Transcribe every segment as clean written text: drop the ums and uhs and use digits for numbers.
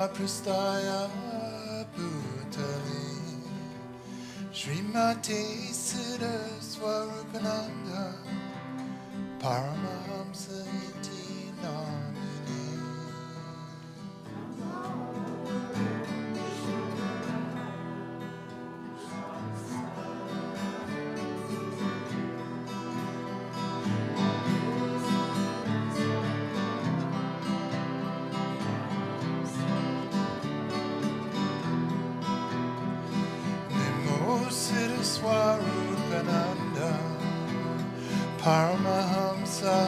Brahma-Sampradaya Bhutale Srimati Siddha-Swarupananda Paramahamsa iti namine. Swarupananda Paramahamsa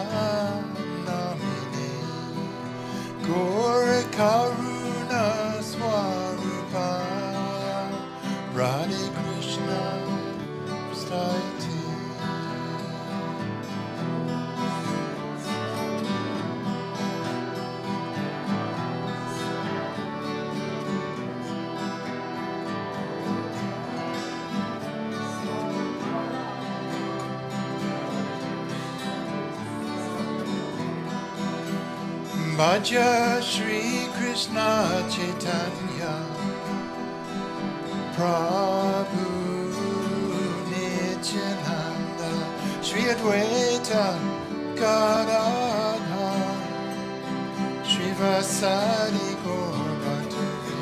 namine Gaura Karuna Swarupaya Radhe Krishna Staiti. Bhaja Shri Krishna Chaitanya Prabhu Nityananda Shri Advaita Gadadhar Shri Vasadi Gaura Bhattacharya.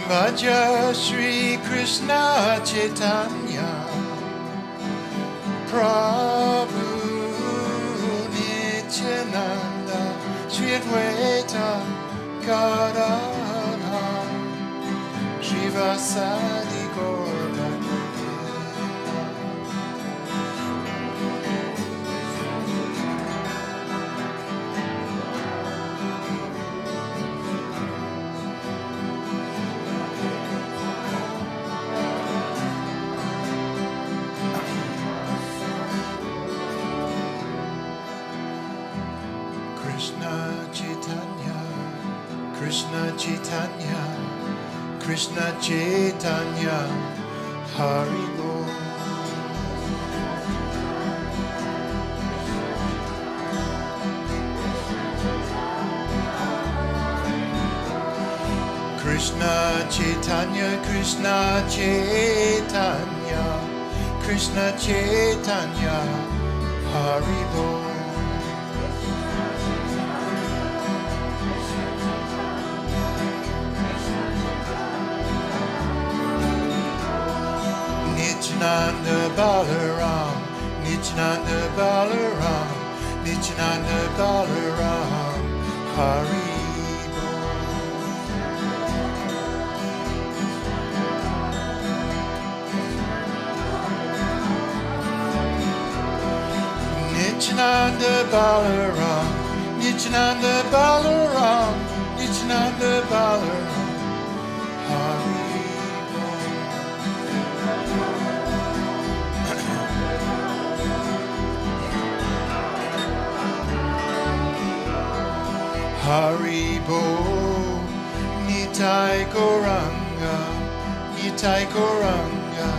Bhaja Shri Krishna Chaitanya Prabhu Nityananda Shri Advaita Gadadhar Shri Vasadi Gaura Bhattacharya. Krishna Chaitanya, Krishna Chaitanya, Hari Bol. Krishna Chaitanya, Krishna Chaitanya, Krishna Chaitanya, Hari Bol. Nityananda Balaram, Nityananda Balaram, Nityananda Balaram, Hari Bol. Nityananda Balaram, Nityananda Balaram, Nityananda Balaram, Hari. Hari Bol, Nitai Gauranga, Nitai Gauranga,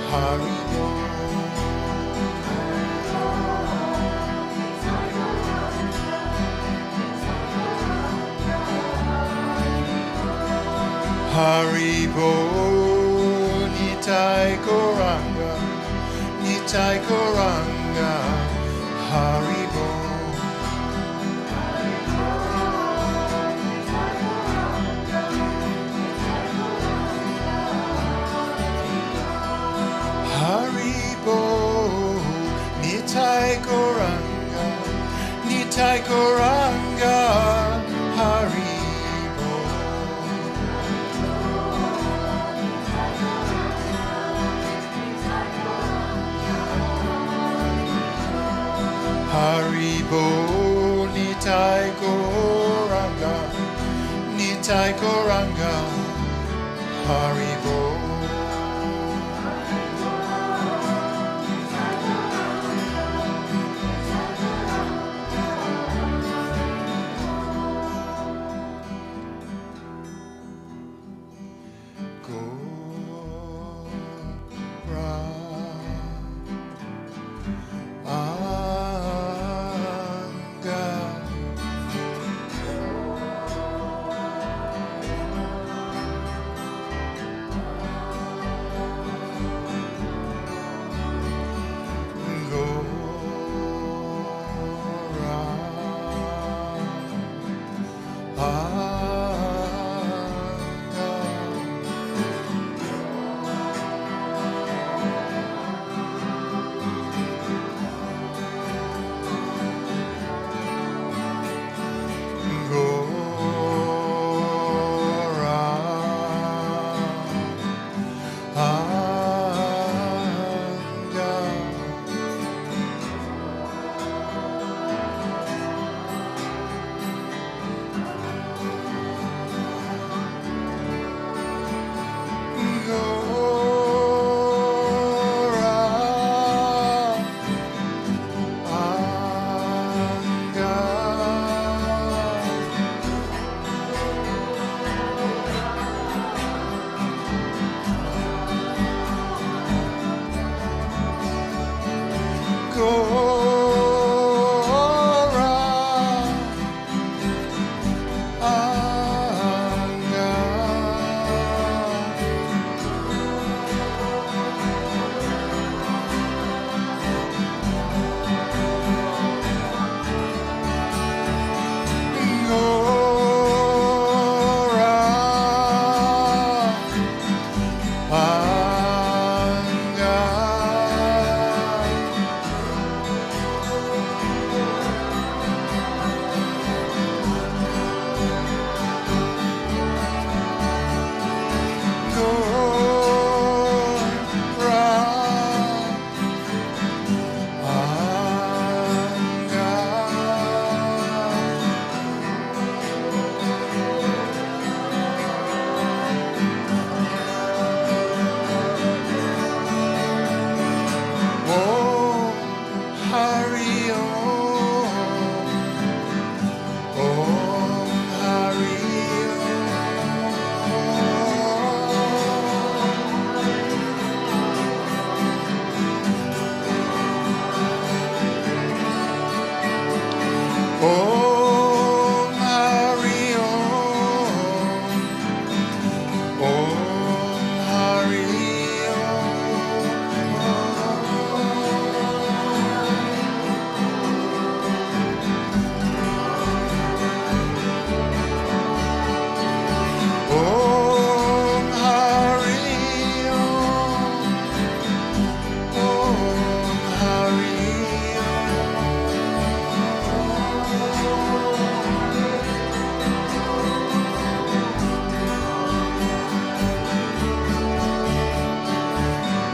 Hari Bol. Hari Bol, Nitai Gauranga, Nitai Gauranga, Hari Bol. Hari Bol, Nitai Gauranga, Nitai Gauranga, Hari Bol. Hari Bol, Nitai Gauranga, Nitai Gauranga, Hari Bol. Om Hari Om. Om Hari Om Hari Om.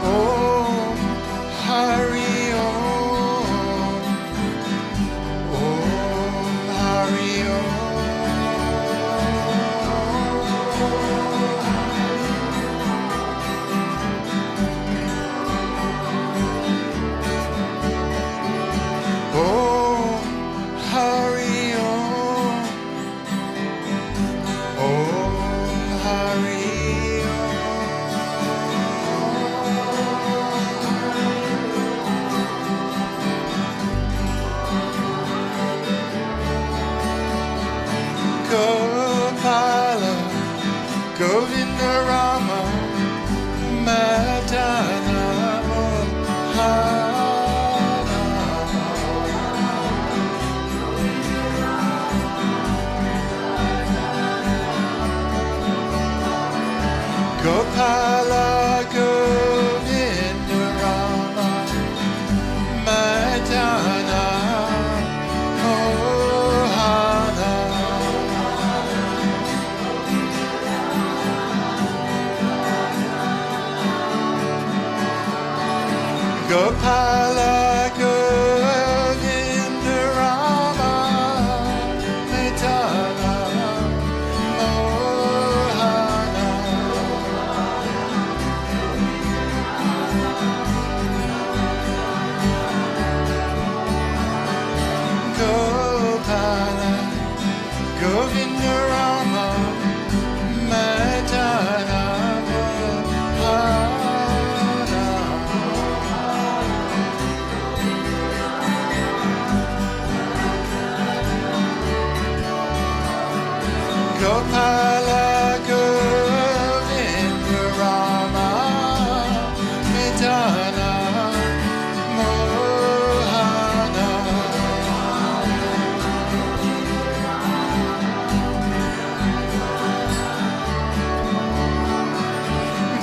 Om Hari Om Hari Om. Om Hari Om Hari Om. Om Hari Gopala Govinda Rama Madana Mohana Gopala Govinda Rama Madana Mohana Gopala Govinda Rama Madana Mohana Gopala Govinda Rama Madana Mohana Gopala Govinda Rama Madana Mohana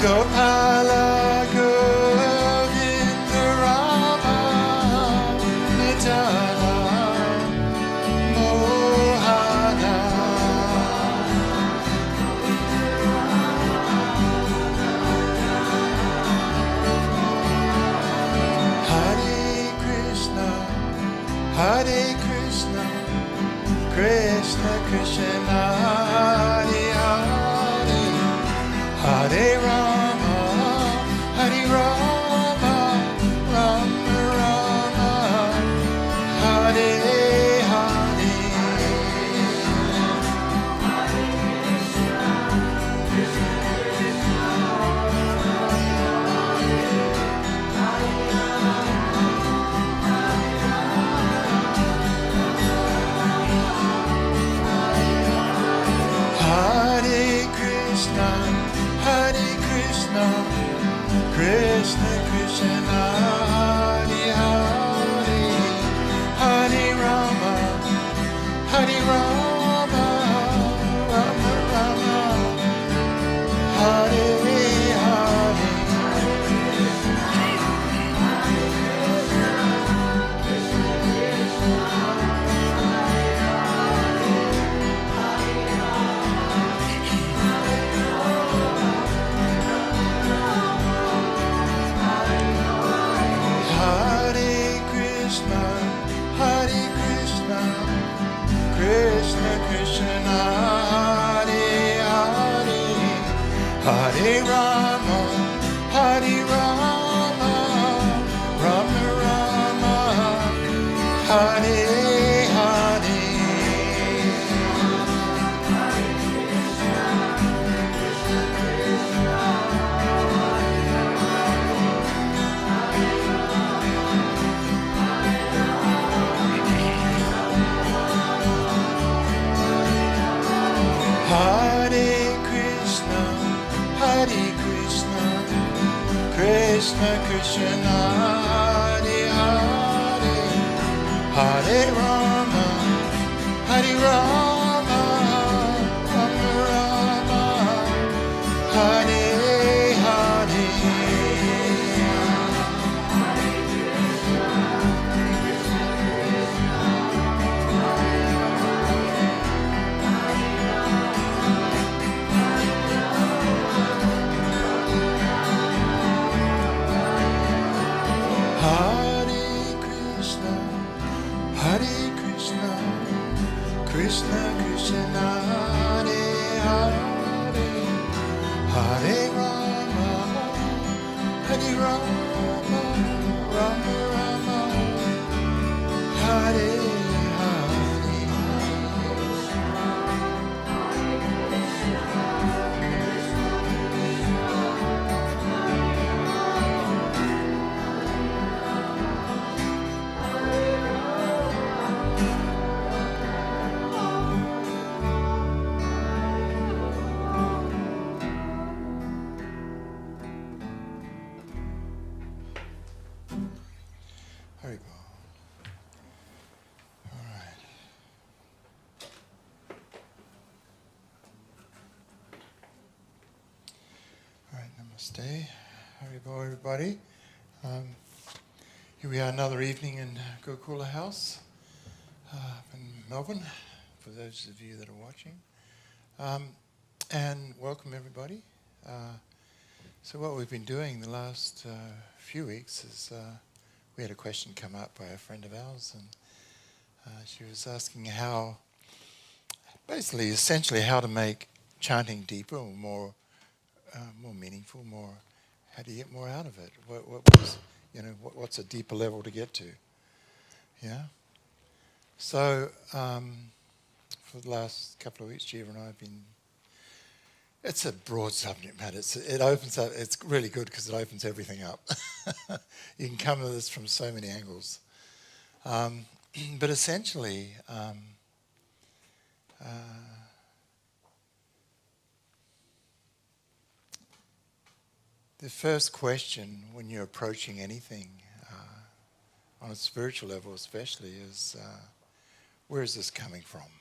Gopala Govinda Rama Madana Mohana Hare Krishna, Hare Krishna, Krishna Krishna, Hare Hare, Hare Rama, Hare Rama, Rama Rama, Hare Hare. Hare Krishna, Hare Krishna, Krishna Krishna, Hare Hare, Hare Rama, Hare Rama, Rama Rama, Hare Hare. Hare Krishna, Hare Krishna, Krishna Krishna, Hare Hare, Hare Rama, Hare Rama, Rama Rama, Hare Hare. Krishna Krishna Hare Hare Hare Rama Hare Rama Rama Rama Hare Hare Krishna Krishna Hare Hare Hare Rama Hare Rama Rama Rama Hare Hare Very good. All right. All right, namaste. Haribo, everybody. Here we are, another evening in Gokula House in Melbourne, for those of you that are watching. And welcome, everybody. So what we've been doing the last few weeks is we had a question come up by a friend of ours, and she was asking how, basically, essentially, how to make chanting deeper or more meaningful, how do you get more out of it? What's a deeper level to get to? Yeah. So for the last couple of weeks, Jiva and I have been. It's a broad subject matter. It opens up. It's really good because it opens everything up. You can come at this from so many angles. But essentially, the first question when you're approaching anything, on a spiritual level especially, is where is this coming from?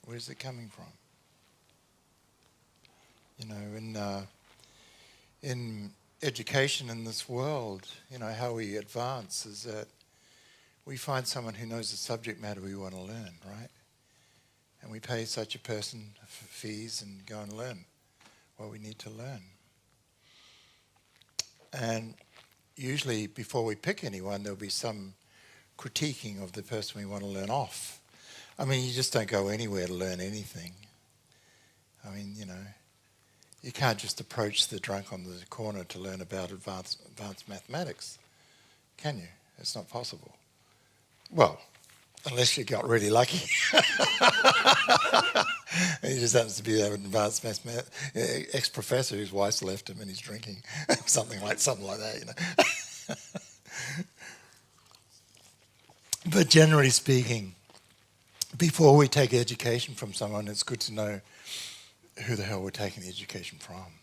Where is it coming from? You know, in education in this world, you know, how we advance is that we find someone who knows the subject matter we want to learn, right? And we pay such a person fees and go and learn what we need to learn. And usually before we pick anyone, there'll be some critiquing of the person we want to learn off. I mean, you just don't go anywhere to learn anything. I mean, you know, you can't just approach the drunk on the corner to learn about advanced mathematics, can you? It's not possible. Well, unless you got really lucky. And he just happens to be an advanced mathematics ex-professor whose wife's left him and he's drinking. something like that, you know. But generally speaking, before we take education from someone, it's good to know who the hell we're taking the education from.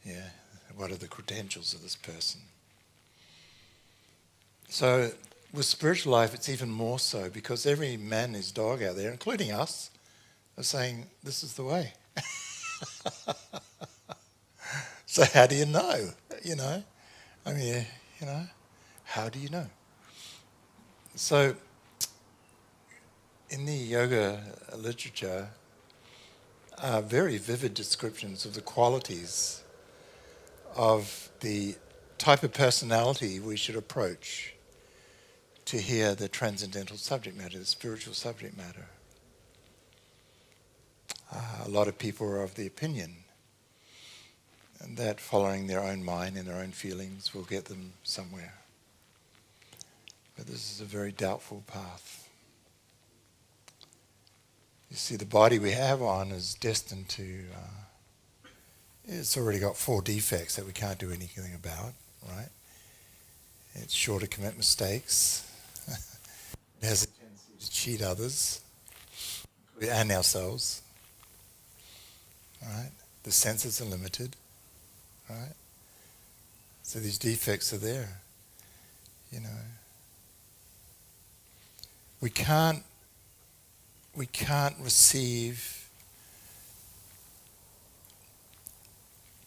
Yeah, what are the credentials of this person? So with spiritual life, it's even more so because every man and his dog out there, including us, are saying, this is the way. So how do you know? You know? I mean, you know, how do you know? So in the yoga literature, very vivid descriptions of the qualities of the type of personality we should approach to hear the transcendental subject matter, the spiritual subject matter. A lot of people are of the opinion that following their own mind and their own feelings will get them somewhere. But this is a very doubtful path. You see, the body we have on is destined to, it's already got 4 defects that we can't do anything about, right? It's sure to commit mistakes. It has a tendency to cheat others and ourselves, right? The senses are limited, right? So these defects are there, you know. We can't receive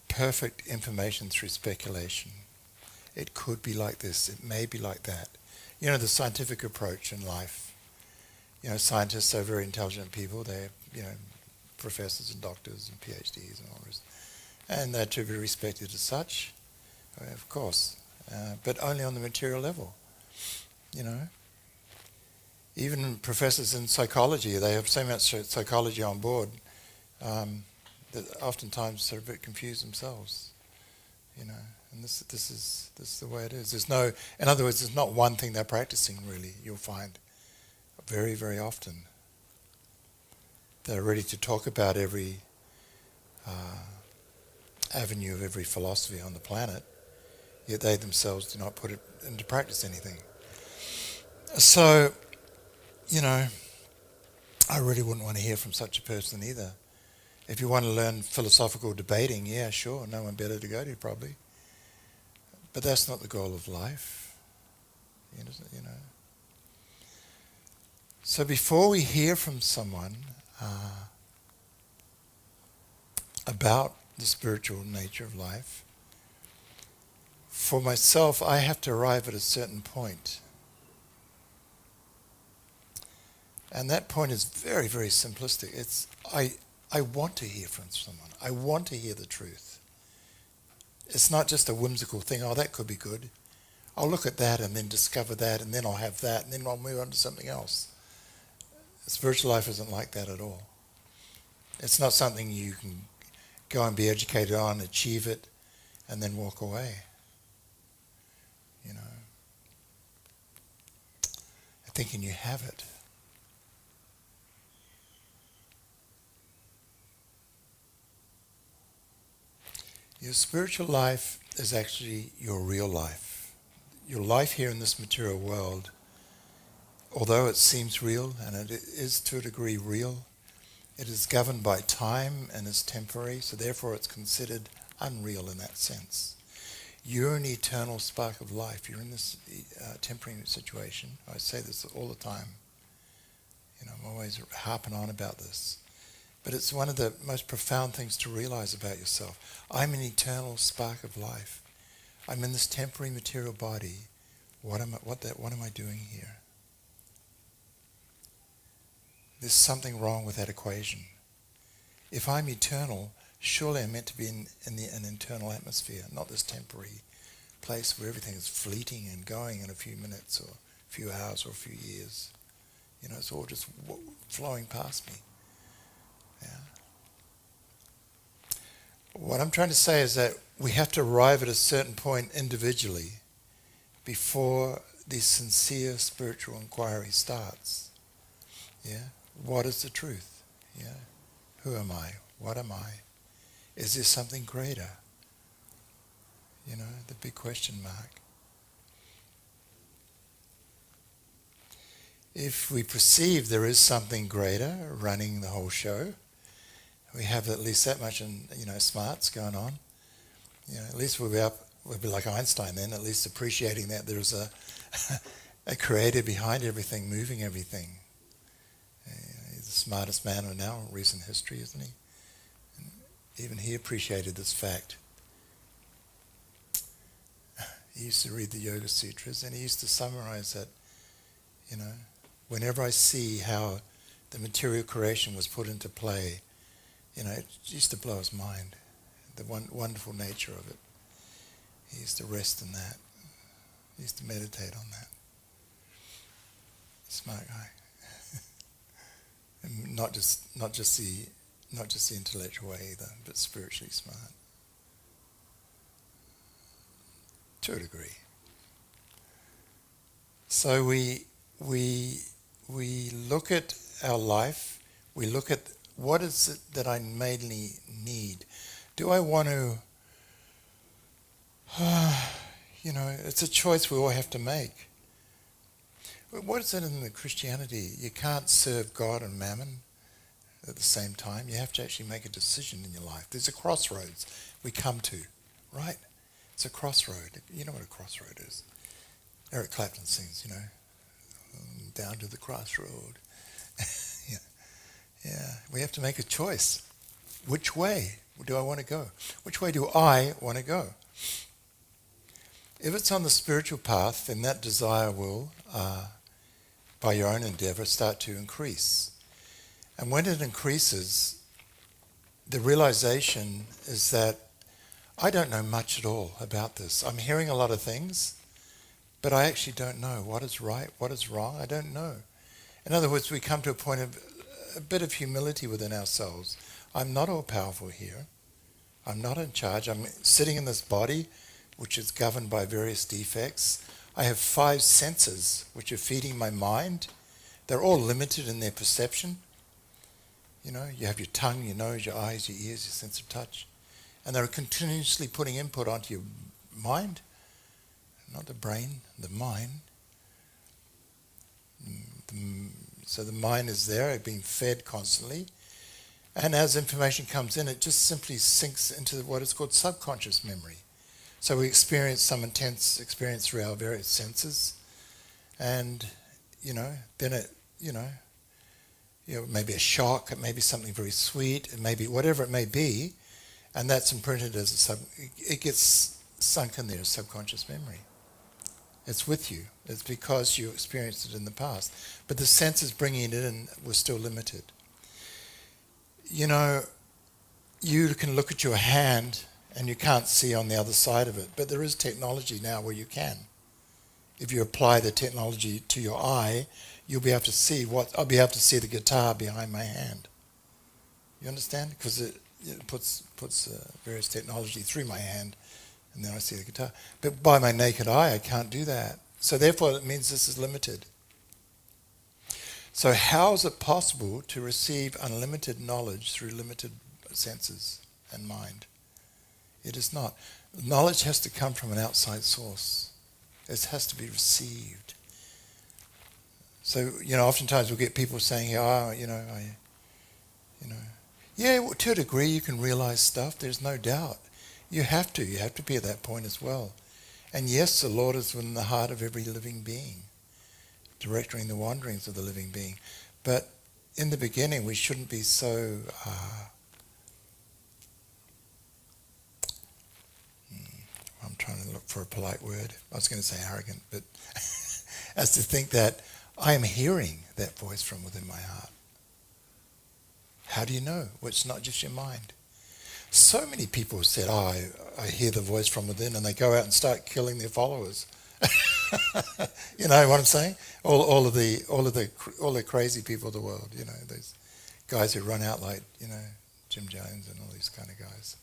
perfect information through speculation. It could be like this, it may be like that. You know, the scientific approach in life. You know, scientists are very intelligent people. They're, you know, professors and doctors and PhDs and all this. And they're to be respected as such, of course. But only on the material level, you know. Even professors in psychology, they have so much psychology on board that oftentimes they're a bit confused themselves, you know. And this is the way it is. There's no, in other words, there's not one thing they're practicing really. You'll find very, very often they're ready to talk about every avenue of every philosophy on the planet, yet they themselves do not put it into practice anything. So, you know, I really wouldn't want to hear from such a person either. If you want to learn philosophical debating, yeah, sure, no one better to go to probably. But that's not the goal of life, you know. So before we hear from someone about the spiritual nature of life, for myself, I have to arrive at a certain point. And that point is very, very simplistic. It's I want to hear from someone. I want to hear the truth. It's not just a whimsical thing, oh, that could be good. I'll look at that and then discover that, and then I'll have that, and then I'll move on to something else. Spiritual life isn't like that at all. It's not something you can go and be educated on, achieve it, and then walk away. You know, thinking you have it. Your spiritual life is actually your real life. Your life here in this material world, although it seems real, and it is to a degree real, it is governed by time and is temporary, so therefore it's considered unreal in that sense. You're an eternal spark of life. You're in this temporary situation. I say this all the time. You know, I'm always harping on about this. But it's one of the most profound things to realize about yourself. I'm an eternal spark of life. I'm in this temporary material body. What am I doing here? There's something wrong with that equation. If I'm eternal, surely I'm meant to be in an internal atmosphere, not this temporary place where everything is fleeting and going in a few minutes or a few hours or a few years. You know, it's all just flowing past me. Yeah. What I'm trying to say is that we have to arrive at a certain point individually before the sincere spiritual inquiry starts. Yeah. What is the truth? Yeah. Who am I? What am I? Is there something greater? You know, the big question mark. If we perceive there is something greater running the whole show, we have at least that much, smarts going on. You know, at least we'll be like Einstein then, at least appreciating that there's a creator behind everything, moving everything. He's the smartest man in our recent history, isn't he? And even he appreciated this fact. He used to read the Yoga Sutras and he used to summarize that, you know, whenever I see how the material creation was put into play, you know, it used to blow his mind, the wonderful nature of it. He used to rest in that. He used to meditate on that. Smart guy. And not just the intellectual way either, but spiritually smart. To a degree. So we look at our life, we look at what is it that I mainly need. Do I want to, it's a choice we all have to make. What is it in the Christianity? You can't serve God and mammon at the same time. You have to actually make a decision in your life. There's a crossroads we come to, right? It's a crossroad. You know what a crossroad is? Eric Clapton sings, down to the crossroad. yeah. Yeah, we have to make a choice. Which way do I want to go? Which way do I want to go? If it's on the spiritual path, then that desire will, by your own endeavor, start to increase. And when it increases, the realization is that I don't know much at all about this. I'm hearing a lot of things, but I actually don't know what is right, what is wrong. I don't know. In other words, we come to a point of a bit of humility within ourselves. I'm not all-powerful here. I'm not in charge. I'm sitting in this body, which is governed by various defects. I have 5 senses, which are feeding my mind. They're all limited in their perception. You have your tongue, your nose, your eyes, your ears, your sense of touch. And they're continuously putting input onto your mind. Not the brain, the mind. So the mind is there, being fed constantly. And as information comes in, it just simply sinks into what is called subconscious memory. So we experience some intense experience through our various senses. And, then it, it may be a shock, it may be something very sweet, it may be whatever it may be. And that's imprinted as it gets sunk in there as subconscious memory. It's with you. It's because you experienced it in the past. But the senses bringing it in were still limited. You can look at your hand and you can't see on the other side of it. But there is technology now where you can. If you apply the technology to your eye, you'll be able to see I'll be able to see the guitar behind my hand. You understand? Because it puts various technology through my hand, and then I see the guitar. But by my naked eye, I can't do that. So therefore, it means this is limited. So how is it possible to receive unlimited knowledge through limited senses and mind? It is not. Knowledge has to come from an outside source. It has to be received. So, oftentimes we'll get people saying, yeah, well, to a degree you can realize stuff, there's no doubt. You have to be at that point as well. And yes, the Lord is within the heart of every living being, directing the wanderings of the living being. But in the beginning, we shouldn't be so... I'm trying to look for a polite word. I was going to say arrogant, but as to think that I am hearing that voice from within my heart. How do you know? Well, it's not just your mind. So many people have said, I hear the voice from within, and they go out and start killing their followers. You know what I'm saying? All the crazy people of the world, those guys who run out like, Jim Jones and all these kind of guys.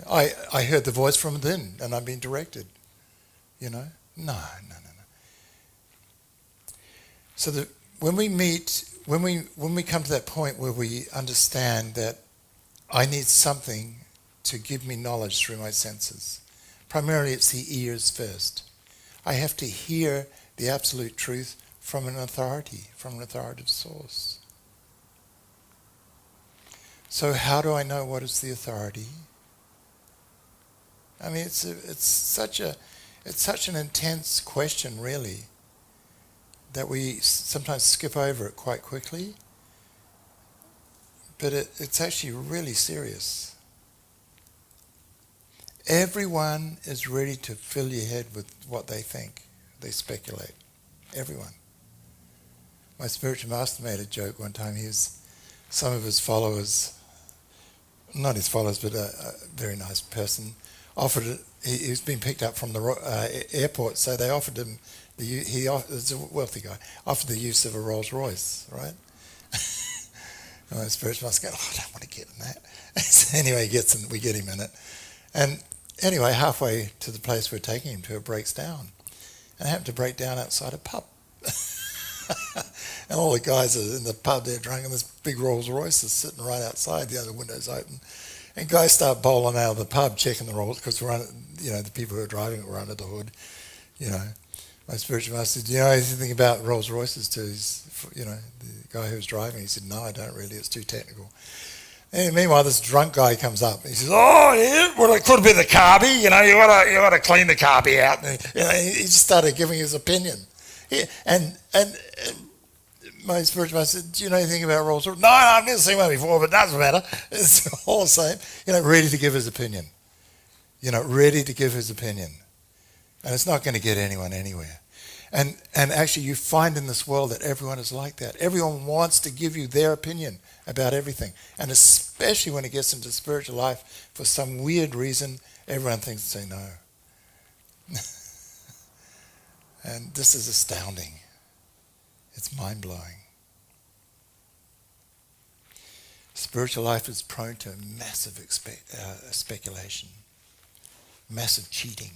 I heard the voice from within and I'm being directed. No. So when we come to that point where we understand that I need something to give me knowledge through my senses, primarily it's the ears first. I have to hear the absolute truth from an authority, from an authoritative source. So how do I know what is the authority? I mean, it's such an intense question, really, that we sometimes skip over it quite quickly. But it's actually really serious. Everyone is ready to fill your head with what they think. They speculate. Everyone. My spiritual master made a joke one time. Some of his followers, not his followers, but a very nice person, offered. He was being picked up from the airport, so they offered him. He was a wealthy guy. Offered the use of a Rolls Royce, right? And my spiritual master goes, I don't want to get in that. So anyway, we get him in it, and anyway, halfway to the place we're taking him to, it breaks down, and it happened to break down outside a pub. And all the guys are in the pub, they're drunk, and this big Rolls Royce is sitting right outside, the other window's open. And guys start bowling out of the pub, checking the Rolls, because the people who are driving it were under the hood. My spiritual master said, do you know anything about Rolls Royces to the guy who was driving? He said, no, I don't really, it's too technical. And meanwhile, this drunk guy comes up. He says, "Oh, yeah, well, it could be the carby. You gotta clean the carby out." And, he just started giving his opinion. And my spiritual master said, "Do you know anything about Rolls Royce?" "No, I've never seen one before, but it doesn't matter. It's all the same." Ready to give his opinion. Ready to give his opinion. And it's not going to get anyone anywhere. And actually, you find in this world that everyone is like that. Everyone wants to give you their opinion about everything. And especially when it gets into spiritual life, for some weird reason, everyone thinks to say no. And this is astounding. It's mind-blowing. Spiritual life is prone to massive speculation, massive cheating.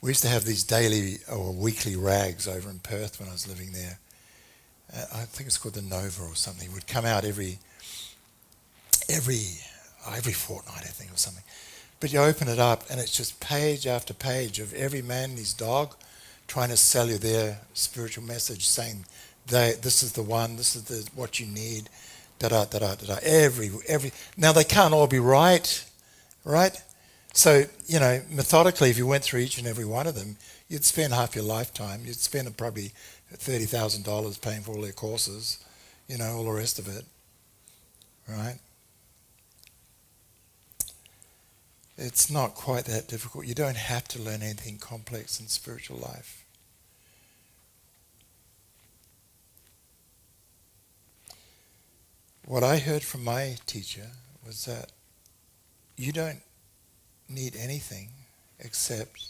We used to have these daily or weekly rags over in Perth when I was living there. I think it's called the Nova or something. It would come out every fortnight, I think, or something. But you open it up and it's just page after page of every man and his dog trying to sell you their spiritual message, saying this is the one, this is what you need, da-da-da-da-da-da. Every. Now, they can't all be right? So, methodically, if you went through each and every one of them, you'd spend half your lifetime. You'd spend probably $30,000 paying for all their courses, all the rest of it, right? It's not quite that difficult. You don't have to learn anything complex in spiritual life. What I heard from my teacher was that you don't need anything except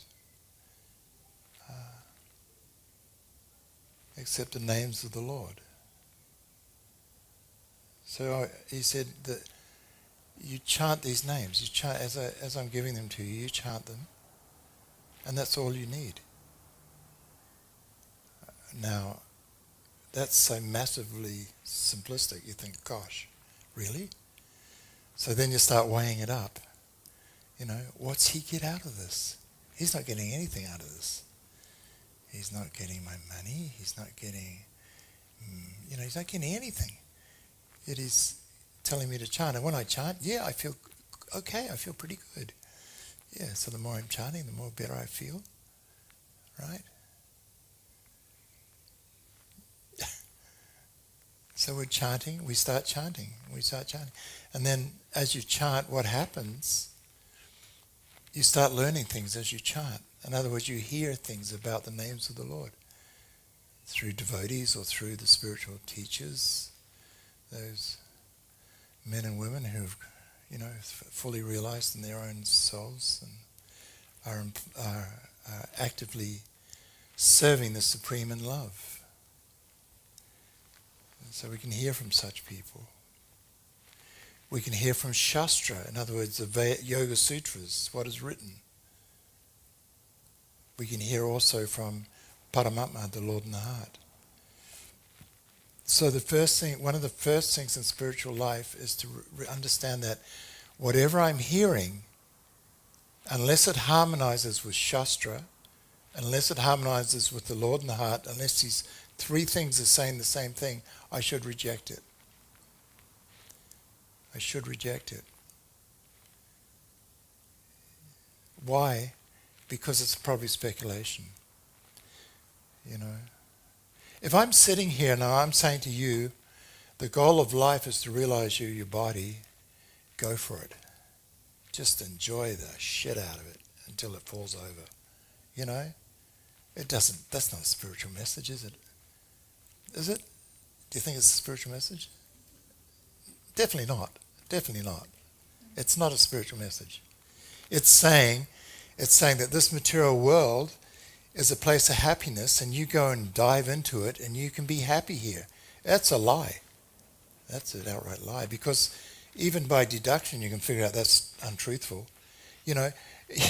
the names of the Lord. So he said that you chant these names. You chant as I'm giving them to you. You chant them, and that's all you need. Now, that's so massively simplistic. You think, "Gosh, really?" So then you start weighing it up. What's he get out of this? He's not getting anything out of this. He's not getting my money. He's not getting, he's not getting anything. Yet he's telling me to chant. And when I chant, I feel okay. I feel pretty good. Yeah, so the more I'm chanting, the more better I feel. Right? So we're chanting. We start chanting. And then as you chant, what happens? You start learning things as you chant. In other words, you hear things about the names of the Lord through devotees or through the spiritual teachers, those men and women who've, fully realized in their own souls and are actively serving the Supreme in love. And so we can hear from such people. We can hear from Shastra, in other words, the Yoga Sutras, what is written. We can hear also from Paramatma, the Lord in the heart. So one of the first things in spiritual life is to understand that whatever I'm hearing, unless it harmonizes with Shastra, unless it harmonizes with the Lord in the heart, unless these three things are saying the same thing, I should reject it. I should reject it. Why? Because it's probably speculation. If I'm sitting here now, I'm saying to you, the goal of life is to realize you're your body, go for it. Just enjoy the shit out of it until it falls over. That's not a spiritual message, is it? Is it? Do you think it's a spiritual message? Definitely not. Definitely not. It's not a spiritual message. It's saying that this material world is a place of happiness and you go and dive into it and you can be happy here. That's a lie. That's an outright lie, because even by deduction you can figure out that's untruthful. You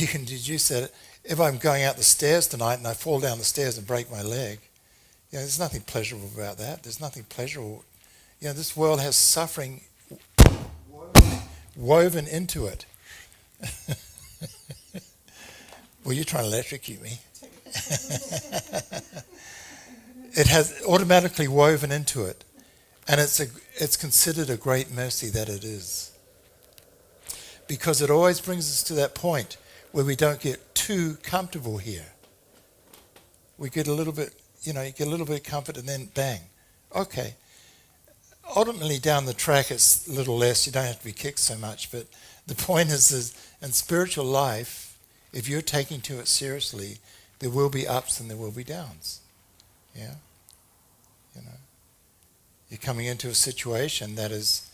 can deduce that if I'm going out the stairs tonight and I fall down the stairs and break my leg, there's nothing pleasurable about that. There's nothing pleasurable. This world has suffering woven into it. Well, you're trying to electrocute me. It has automatically woven into it. And it's considered a great mercy that it is. Because it always brings us to that point where we don't get too comfortable here. We get a little bit, you get a little bit of comfort and then bang. Okay. Ultimately down the track it's a little less, you don't have to be kicked so much, but the point is in spiritual life, if you're taking to it seriously, there will be ups and there will be downs. Yeah? You're coming into a situation that is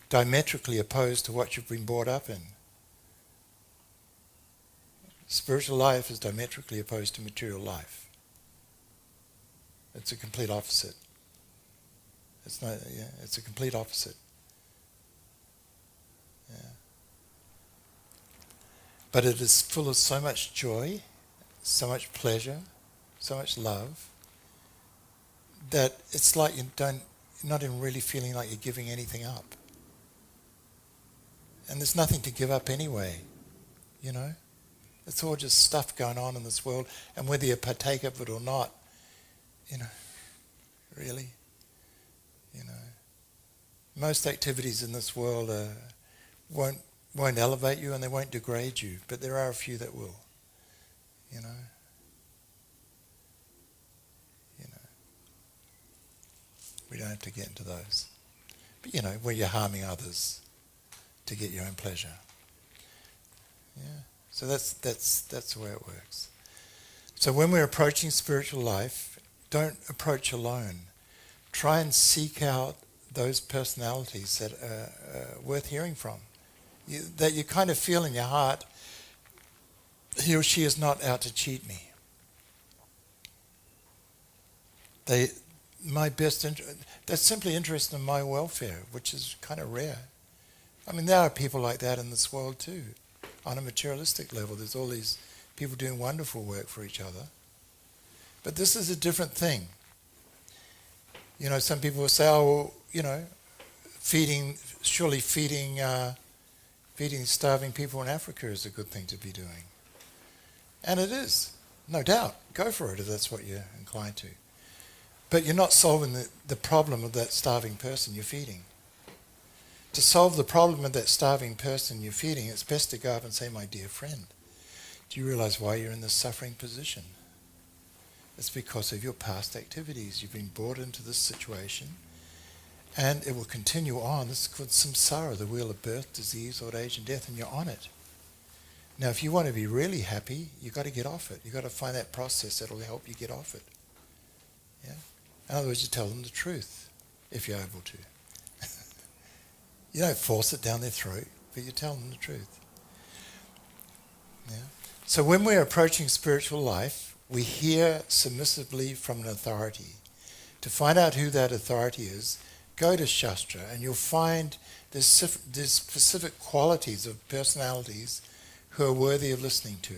diametrically opposed to what you've been brought up in. Spiritual life is diametrically opposed to material life. It's a complete opposite. It's a complete opposite. Yeah. But it is full of so much joy, so much pleasure, so much love, that it's like you're not even really feeling like you're giving anything up. And there's nothing to give up anyway, It's all just stuff going on in this world, and whether you partake of it or not, really, most activities in this world won't elevate you and they won't degrade you, but there are a few that will, We don't have to get into those. But where you're harming others to get your own pleasure. Yeah. So that's the way it works. So when we're approaching spiritual life, don't approach alone. Try and seek out those personalities that are worth hearing from. That you kind of feel in your heart, he or she is not out to cheat me. They're simply interested in my welfare, which is kind of rare. I mean, there are people like that in this world too. On a materialistic level, there's all these people doing wonderful work for each other. But this is a different thing. Some people will say, feeding starving people in Africa is a good thing to be doing. And it is, no doubt. Go for it if that's what you're inclined to. But you're not solving the problem of that starving person you're feeding. To solve the problem of that starving person you're feeding, it's best to go up and say, my dear friend, do you realize why you're in this suffering position? It's because of your past activities. You've been brought into this situation, and it will continue on. This is called samsara, the wheel of birth, disease, old age, and death, and you're on it. Now, if you want to be really happy, you've got to get off it. You've got to find that process that will help you get off it. Yeah? In other words, you tell them the truth, if you're able to. You don't force it down their throat, but you tell them the truth. Yeah? So when we're approaching spiritual life, we hear submissively from an authority. To find out who that authority is, go to Shastra, and you'll find there's specific qualities of personalities who are worthy of listening to.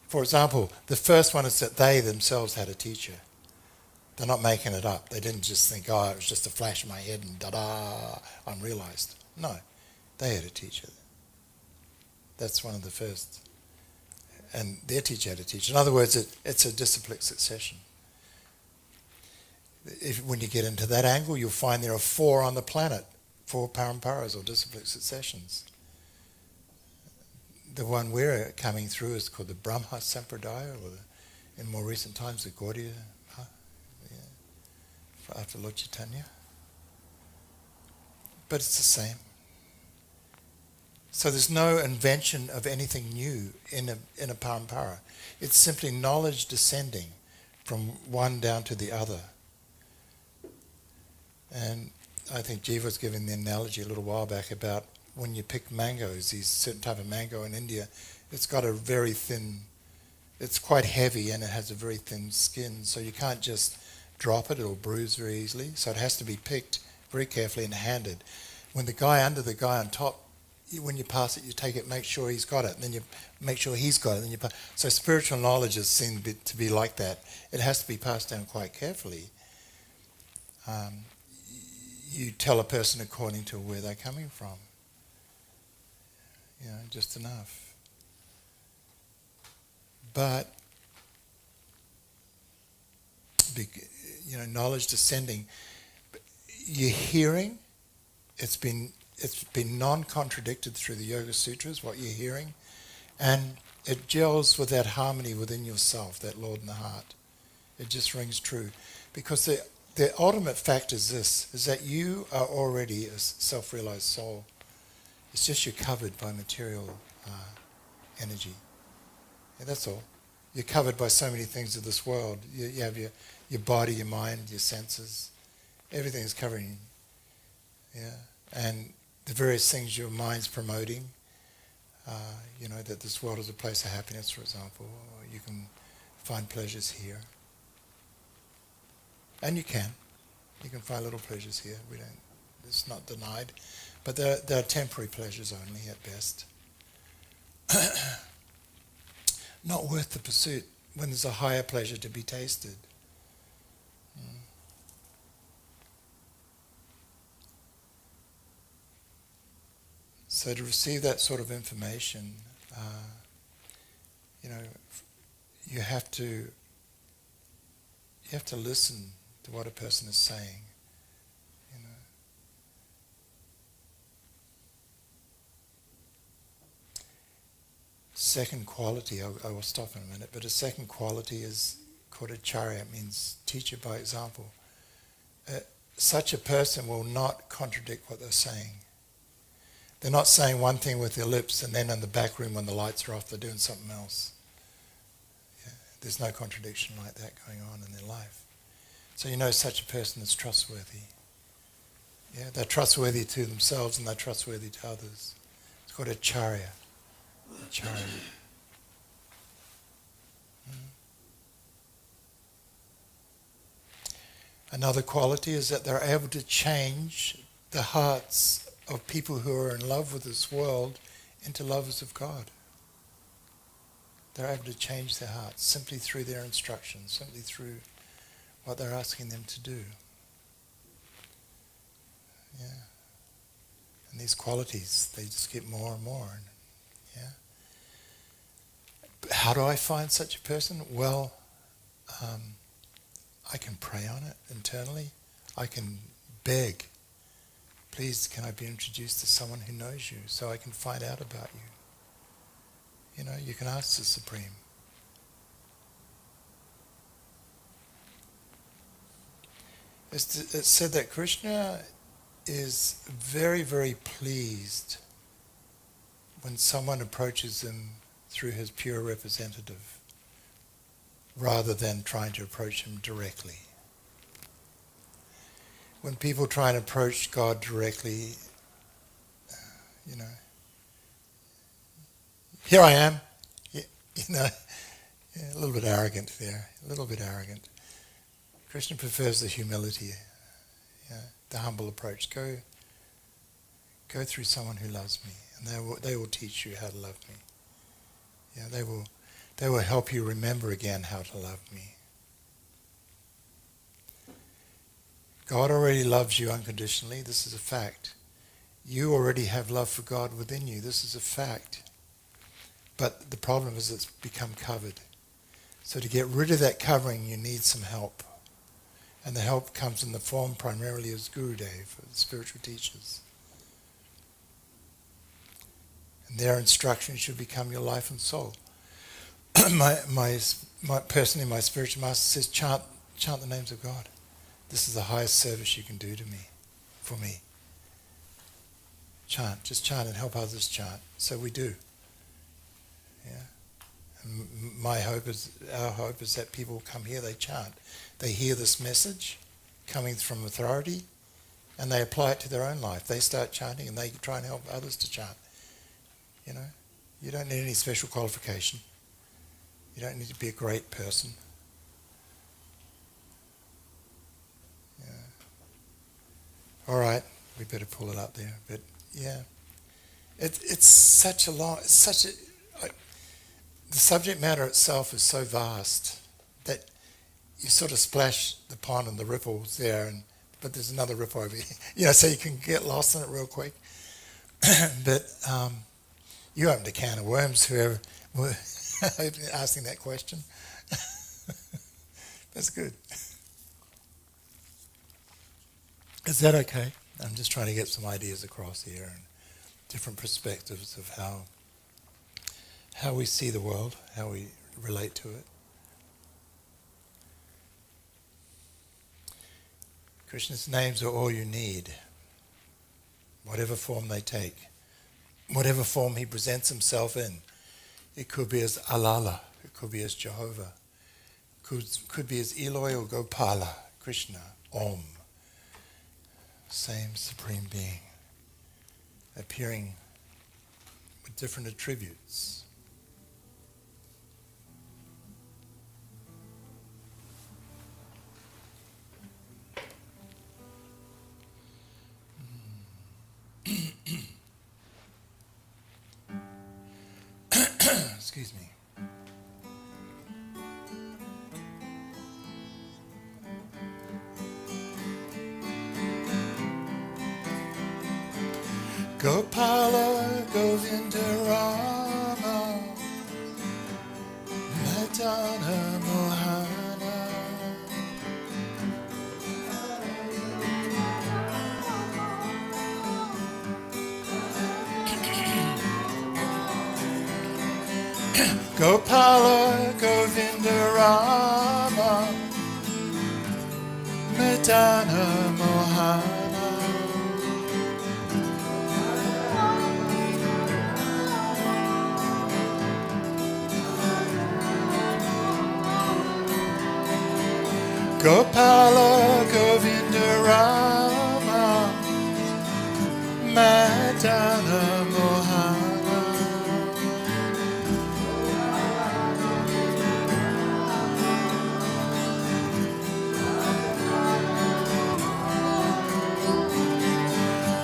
For example, the first one is that they themselves had a teacher. They're not making it up. They didn't just think, it was just a flash in my head and I'm realized. No, they had a teacher. That's one of the first. And their teacher had a teacher. In other words, it's a disciplic succession. When you get into that angle, you'll find there are 4 on the planet, 4 paramparas or disciplic successions. The one we're coming through is called the Brahma-Sampradaya, or in more recent times, the Gaudiya, after Lord Chaitanya. But it's the same. So there's no invention of anything new in a parampara. It's simply knowledge descending from one down to the other. And I think Jiva was giving the analogy a little while back about when you pick mangoes, these certain type of mango in India, it's got a very thin, it's quite heavy and it has a very thin skin, so you can't just drop it, it'll bruise very easily. So it has to be picked very carefully and handed. When the guy on top, when you pass it, you take it, make sure he's got it, and then you make sure he's got it, and then you pass. So spiritual knowledge is seen to be like that. It has to be passed down quite carefully. You tell a person according to where they're coming from. Just enough. But knowledge descending. You're hearing. It's been non-contradicted through the Yoga Sutras, what you're hearing, and it gels with that harmony within yourself, that Lord in the heart. It just rings true. Because the ultimate fact is this, is that you are already a self-realized soul. It's just you're covered by material energy. Yeah, that's all. You're covered by so many things of this world. You have your body, your mind, your senses. Everything is covering you. Yeah. And the various things your mind's promoting, that this world is a place of happiness, for example, or you can find pleasures here. And you can find little pleasures here. It's not denied. But they're temporary pleasures only at best. Not worth the pursuit when there's a higher pleasure to be tasted. So to receive that sort of information, you have to listen to what a person is saying. Second quality, I will stop in a minute, but a second quality is called acharya. It means teacher by example. Such a person will not contradict what they're saying. They're not saying one thing with their lips and then in the back room when the lights are off they're doing something else. Yeah, there's no contradiction like that going on in their life. So such a person is trustworthy. Yeah, they're trustworthy to themselves and they're trustworthy to others. It's called acharya. Acharya. Another quality is that they're able to change the hearts of people who are in love with this world into lovers of God. They're able to change their hearts simply through their instructions, simply through what they're asking them to do. Yeah. And these qualities, they just get more and more. Yeah. But how do I find such a person? Well, I can pray on it internally. I can beg, please, can I be introduced to someone who knows you so I can find out about you? You can ask the Supreme. It's said that Krishna is very, very pleased when someone approaches him through his pure representative rather than trying to approach him directly. When people try and approach God directly, here I am, a little bit arrogant there, a little bit arrogant. Krishna prefers the humility, the humble approach. Go through someone who loves me, and they will teach you how to love me. Yeah, they will help you remember again how to love me. God already loves you unconditionally. This is a fact. You already have love for God within you. This is a fact. But the problem is it's become covered. So to get rid of that covering, you need some help. And the help comes in the form primarily as Gurudev, the spiritual teachers. And their instruction should become your life and soul. my personally, my spiritual master says, chant the names of God. This is the highest service you can do to me, for me. Just chant and help others chant. So we do. Yeah. And our hope is that people come here, they chant. They hear this message coming from authority and they apply it to their own life. They start chanting and they try and help others to chant. You don't need any special qualification. You don't need to be a great person. Yeah. All right, we better pull it up there. But yeah, it's such a long, the subject matter itself is so vast that you sort of splash the pond and the ripples there, but there's another ripple over here. So you can get lost in it real quick. But you opened a can of worms, whoever was asking that question. That's good. Is that okay? I'm just trying to get some ideas across here and different perspectives of how we see the world, how we relate to it. Krishna's names are all you need, whatever form they take, whatever form he presents himself in. It could be as Alala, it could be as Jehovah, could be as Eloi or Gopala, Krishna, Om. Same Supreme Being, appearing with different attributes. Excuse me. Gopala Govinda Rama Madana Mohana Gopala Govinda Rama Madana Mohana Gopala Govinda Rama Madana Mohana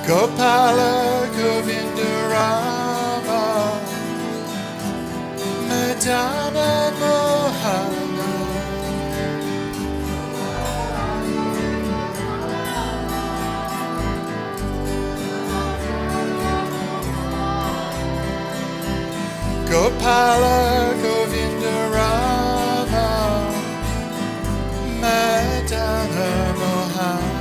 Gopala Govinda Rama Madana Mohana Gopala Govinda Rama Madana Mohana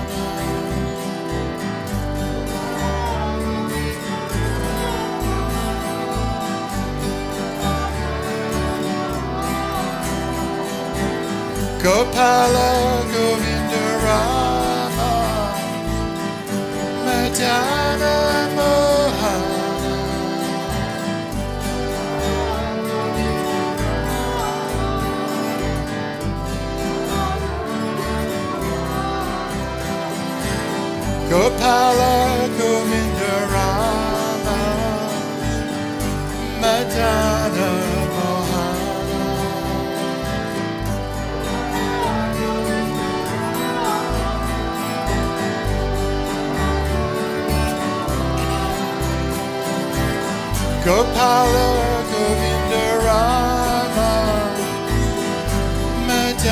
Gopala Govinda Rama Madana Mohana Gopala Govinda Rama Madana Mohana Gopala Govinda Rama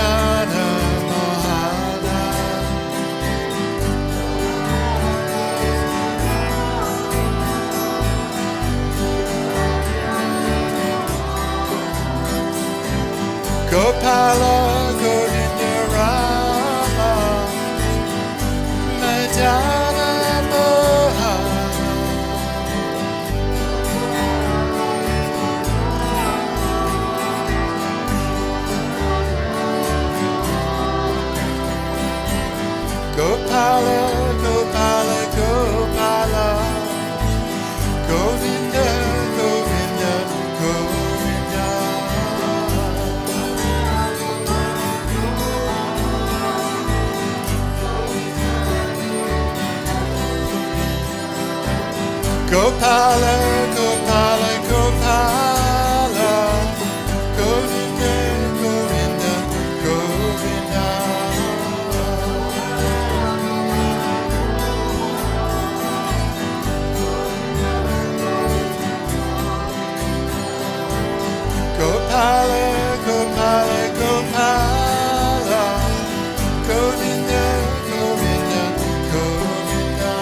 Madana Mohana Gopala Govinda Rama Madana Mohana Gopala, Gopala, Gopala, Govinda, Govinda, Govinda. Gopala, Gopala, Gopala, Govinda, Govinda, Govinda. Gopala, Gopala, Gopala, Govinda, Govinda, Govinda.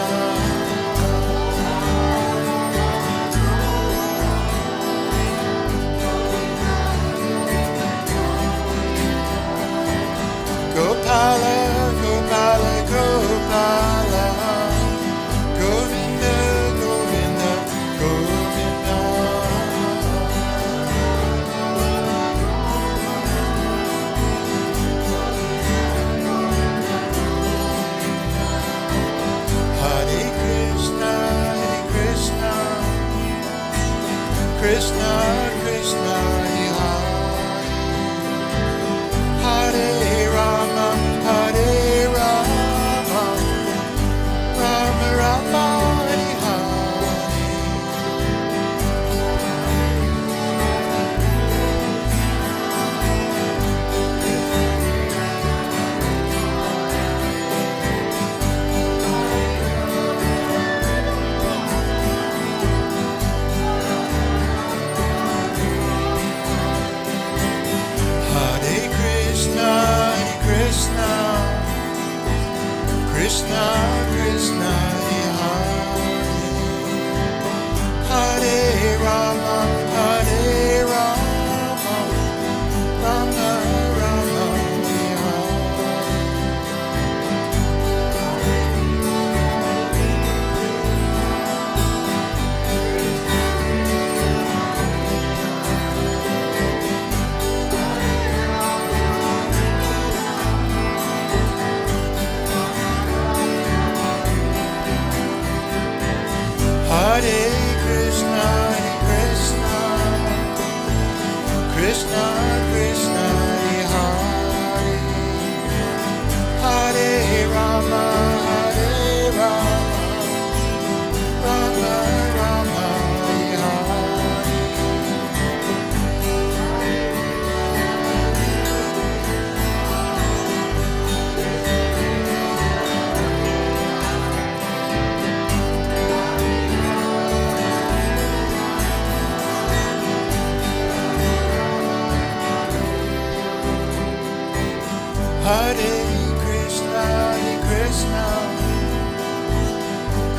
Hare Krishna,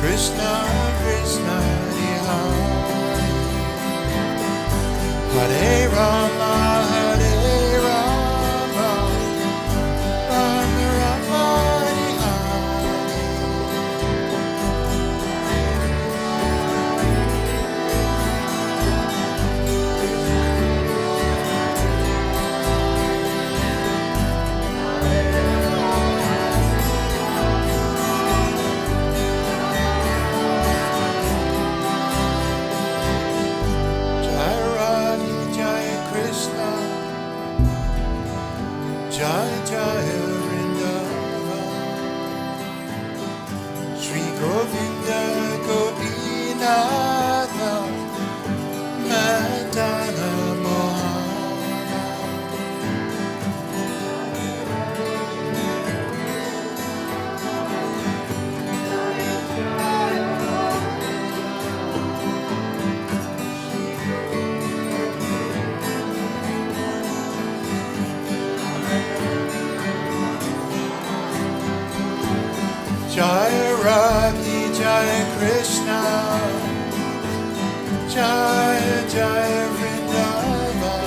Krishna Krishna, Hare Hare Rama, Rama Rama, Jai Jai Vrindavan, Shri Govinda Gopinatha, Madana Mohana. Jaya Radhi, Jaya Krishna, Jaya Jaya Vrindavan,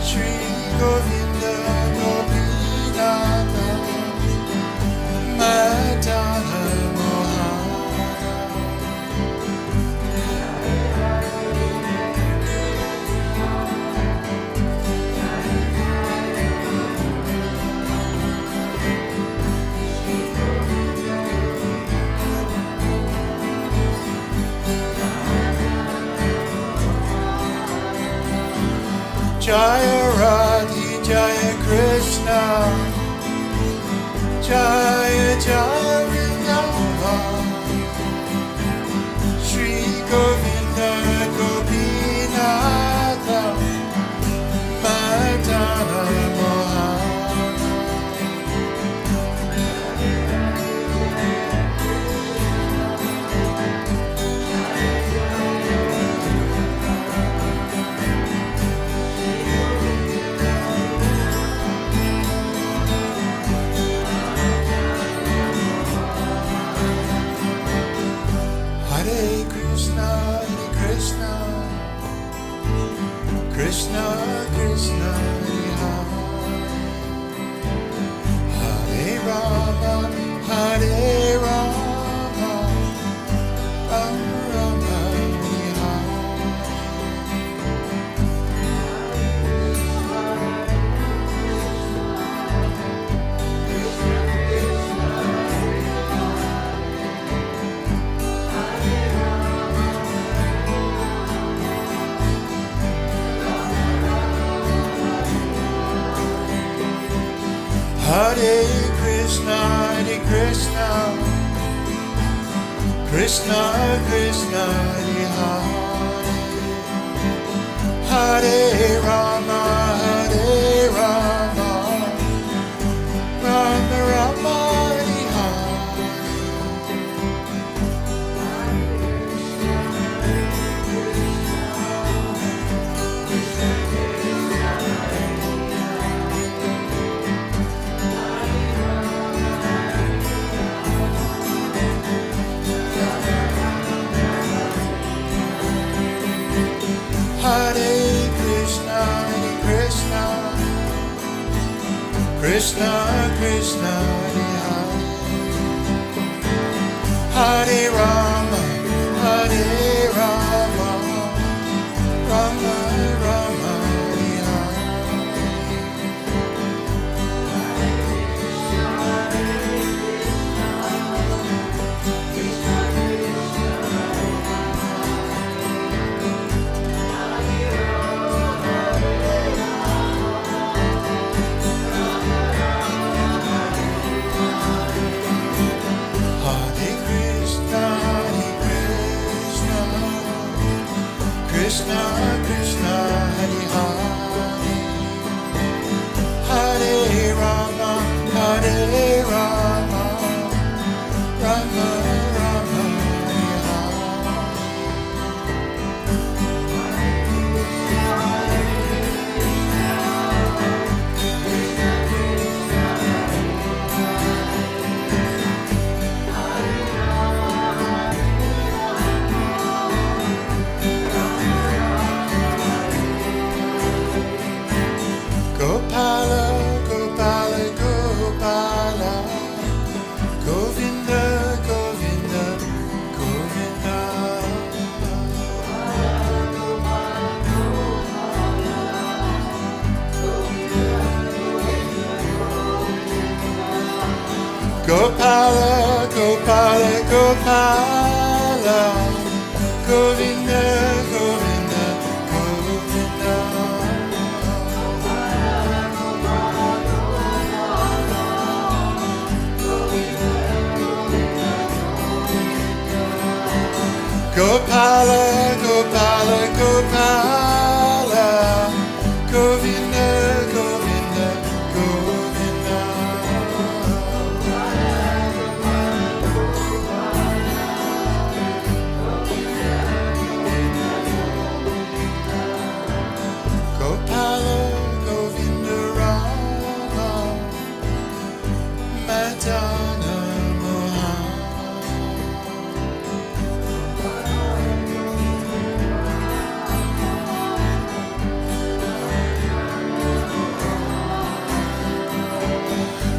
Shri Govinda Gopinatha, Madana Mohana. Jaya Radhi, Jaya Krishna, Jaya Jaya Vrindavan, Shri Govinda Gopinatha, Madana Mohana. Hare Krishna, Krishna Krishna, Hare Rama, Hare Rama, Rama Rama, Hare Krishna, Krishna Krishna, Hare Rama, Hare Rama, Rama Rama, Hare Krishna, Krishna Krishna, Hare Rama, Hare Rama, Rama Rama, Hare Krishna, Gopala, Gopala, Gopala, Govinda, Govinda, Govinda. Gopala, Gopala, Gopala, Govinda, Govinda, Govinda. Gopala, Govinda, Rama, Madana, Mohan.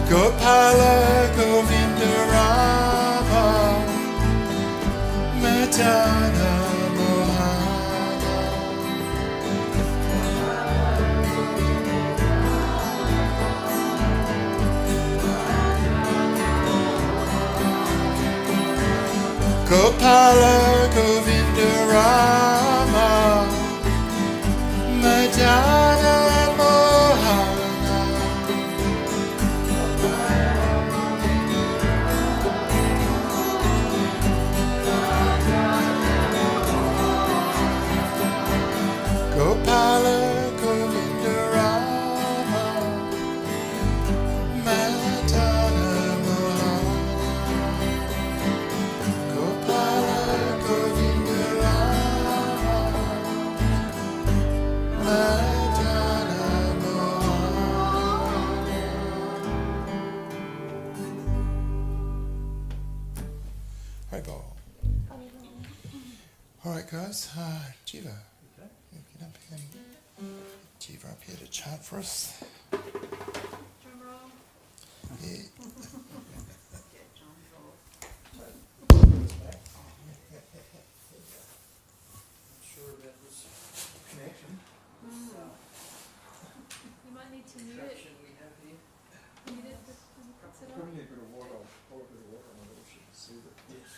Gopala, Govinda, Rama, Madana, Mohana. Gopala, Govinda, Rama, Madana, Mohana. Gopala, Govinda, Rama, Madana, Mohana. Gopala, Govinda, Rama, Madana, Mohana. Right, Bob. All right, guys. Jiva. Get up here. Jiva up here to chant for us. Drum roll. Yeah. Get drum roll. Not sure about this connection. You might need to mute it. Construction we have here. Mute it when he puts it on. Putting a bit of water, I'll pour a bit of water on it, she can see that. Yes.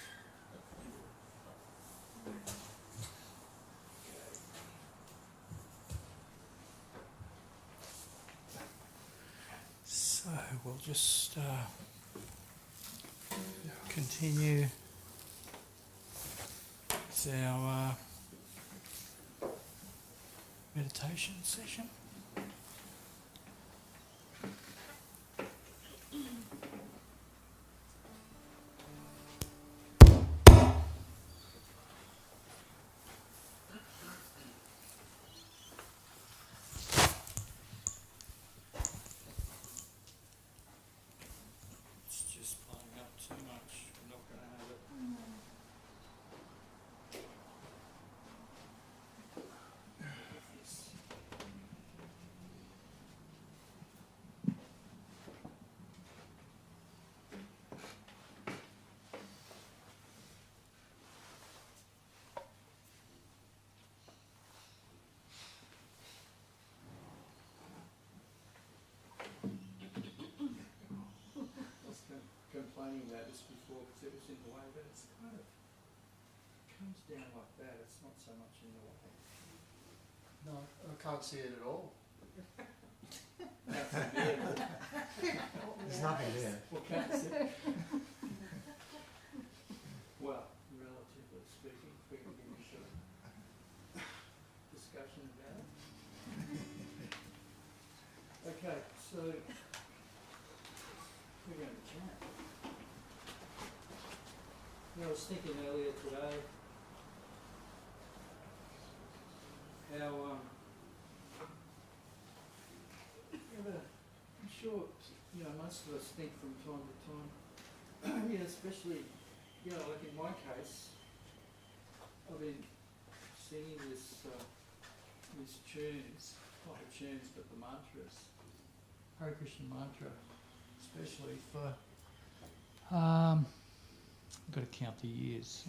So we'll just continue with our meditation session. It's just piling up too much. We're not going to have it. I was complaining about this before because it was in the way, but it's kind of comes down like that. It's not so much in the way. No, I can't see it at all. That's there. There's nothing there. Well, can't see. Well, relatively speaking, if we can get into a discussion about it. Okay, so we're going to chat. I was thinking earlier today how I'm sure most of us think from time to time, especially like in my case, I've been singing these tunes, not the tunes but the mantras, Hare Krishna mantra, especially for I've got to count the years.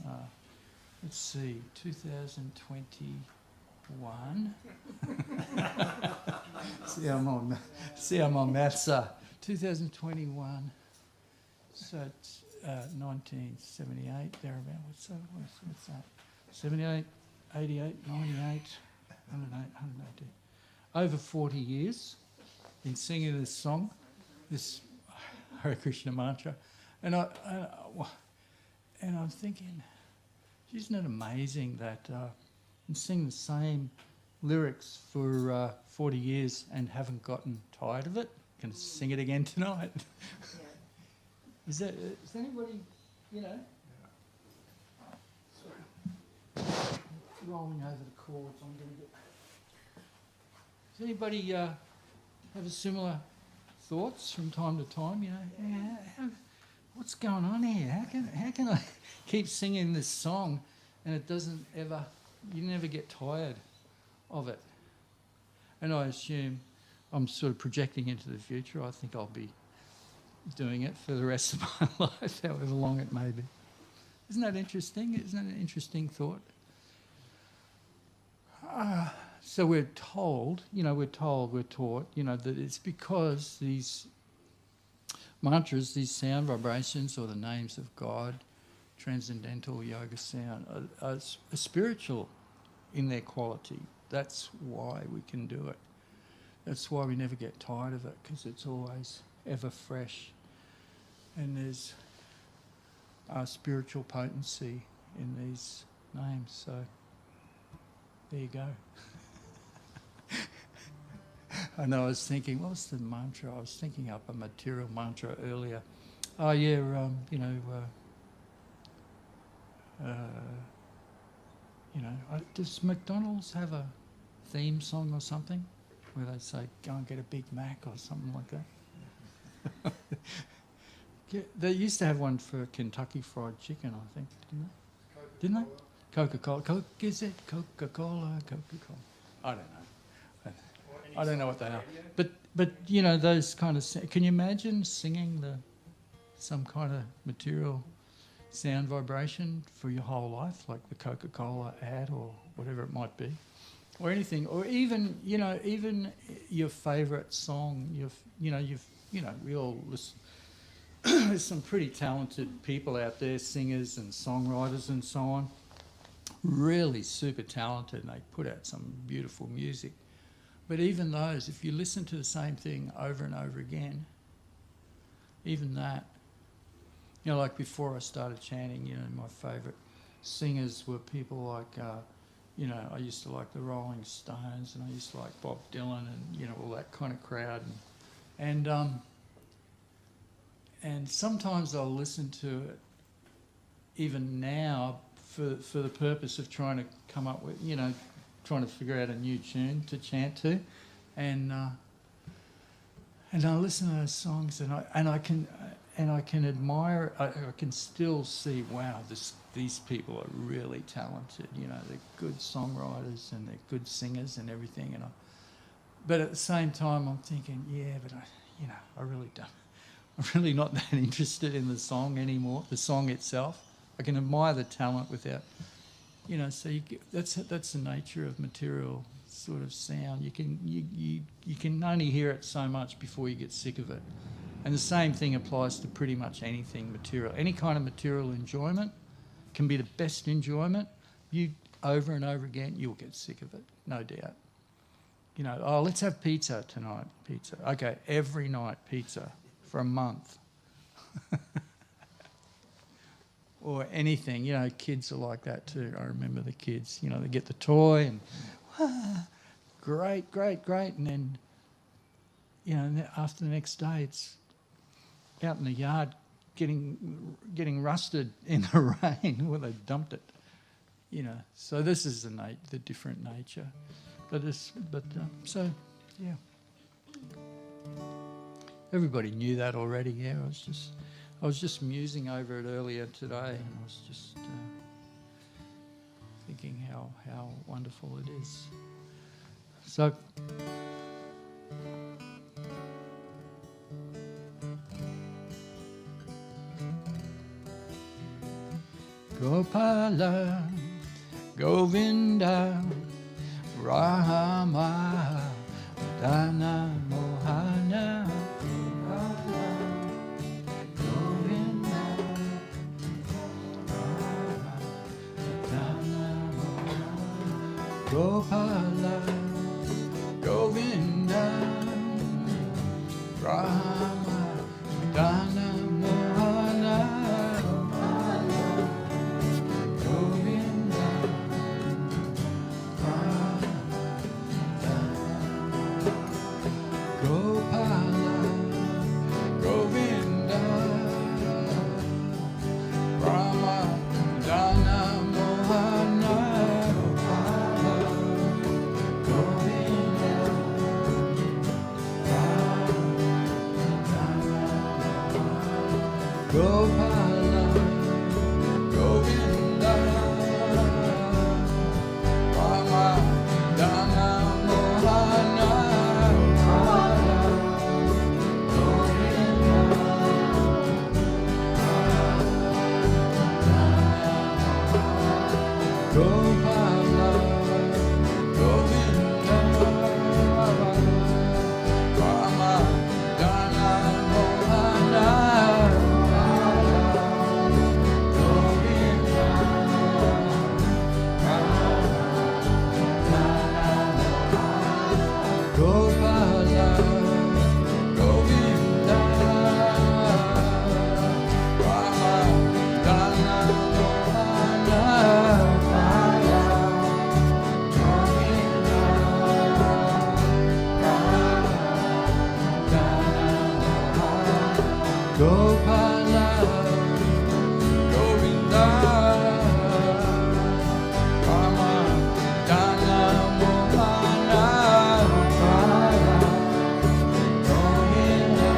Let's see, 2021. See, I'm on maths. 2021, So it's 1978, thereabout. What's that? 78, 88, 98, 108, 180. Over 40 years been singing this song, this Hare Krishna mantra. And I'm thinking, isn't it amazing that I'm singing the same lyrics for 40 years and haven't gotten tired of it? Can sing it again tonight. Is anybody, sorry, rolling over the chords, I'm going to get... Does anybody have a similar thoughts from time to time? What's going on here? How can I keep singing this song and it doesn't ever, you never get tired of it? And I assume I'm sort of projecting into the future. I think I'll be doing it for the rest of my life, however long it may be. Isn't that interesting? Isn't that an interesting thought? So we're told, we're taught, that it's because these mantras, these sound vibrations or the names of God, transcendental yoga sound, are spiritual in their quality. That's why we can do it. That's why we never get tired of it, because it's always ever fresh. And there's spiritual potency in these names. So there you go. I know I was thinking, what was the mantra? I was thinking up a material mantra earlier. Oh yeah, does McDonald's have a theme song or something where they say, go and get a Big Mac or something like that? They used to have one for Kentucky Fried Chicken, I think, didn't they? Coca-Cola. Is it Coca-Cola? Coca-Cola. I don't know. I don't know what they are. But those kind of... Can you imagine singing some kind of material sound vibration for your whole life, like the Coca-Cola ad or whatever it might be? Or anything. Or even your favourite song. We all listen. There's some pretty talented people out there, singers and songwriters and so on. Really super talented, and they put out some beautiful music. But even those, if you listen to the same thing over and over again, even that, like before I started chanting, my favourite singers were people like, I used to like the Rolling Stones, and I used to like Bob Dylan, and all that kind of crowd, and sometimes I'll listen to it even now for the purpose of trying to come up with, trying to figure out a new tune to chant to, and I listen to those songs, and I can admire. I can still see, wow, these people are really talented. They're good songwriters and they're good singers and everything. But at the same time, I'm thinking, yeah, but I really don't. I'm really not that interested in the song anymore. The song itself, I can admire the talent without. So that's the nature of material sort of sound. You can only hear it so much before you get sick of it, and the same thing applies to pretty much anything material. Any kind of material enjoyment can be the best enjoyment. You over and over again, you'll get sick of it, no doubt. Let's have pizza tonight. Pizza, okay, every night pizza for a month. Or anything, kids are like that too. I remember the kids, they get the toy and, great, and then, after the next day, it's out in the yard getting rusted in the rain where they dumped it, So this is the different nature, yeah. Everybody knew that already. Yeah, I was just musing over it earlier today, and I was just thinking how wonderful it is. So, Gopala, Govinda, Rama, Dana, Mohana, Gopala, Govinda. Gopala, Govinda, Brahma, Dana, Mohana, Govinda, Brahma, Gopala, Govinda, Brahma, Dana, Mohana, Govinda, Gopala, Govinda, Brahma, Dana, Mohana, Gopala, Govinda, Brahma, Dana, Mohana, Govinda, Gopala, Govinda, Brahma, Dana, Gopala, Govinda, Brahma, Dana, Mohana, Govinda,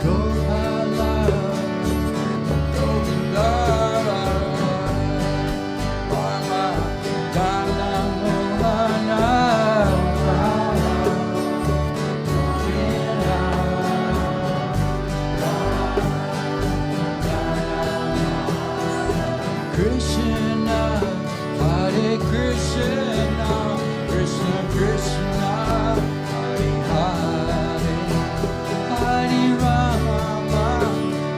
Gopala, Govinda, Brahma, Dana, Mohana, Krishna, Hare Krishna, Krishna Krishna, Hare Hare, Hare Rama,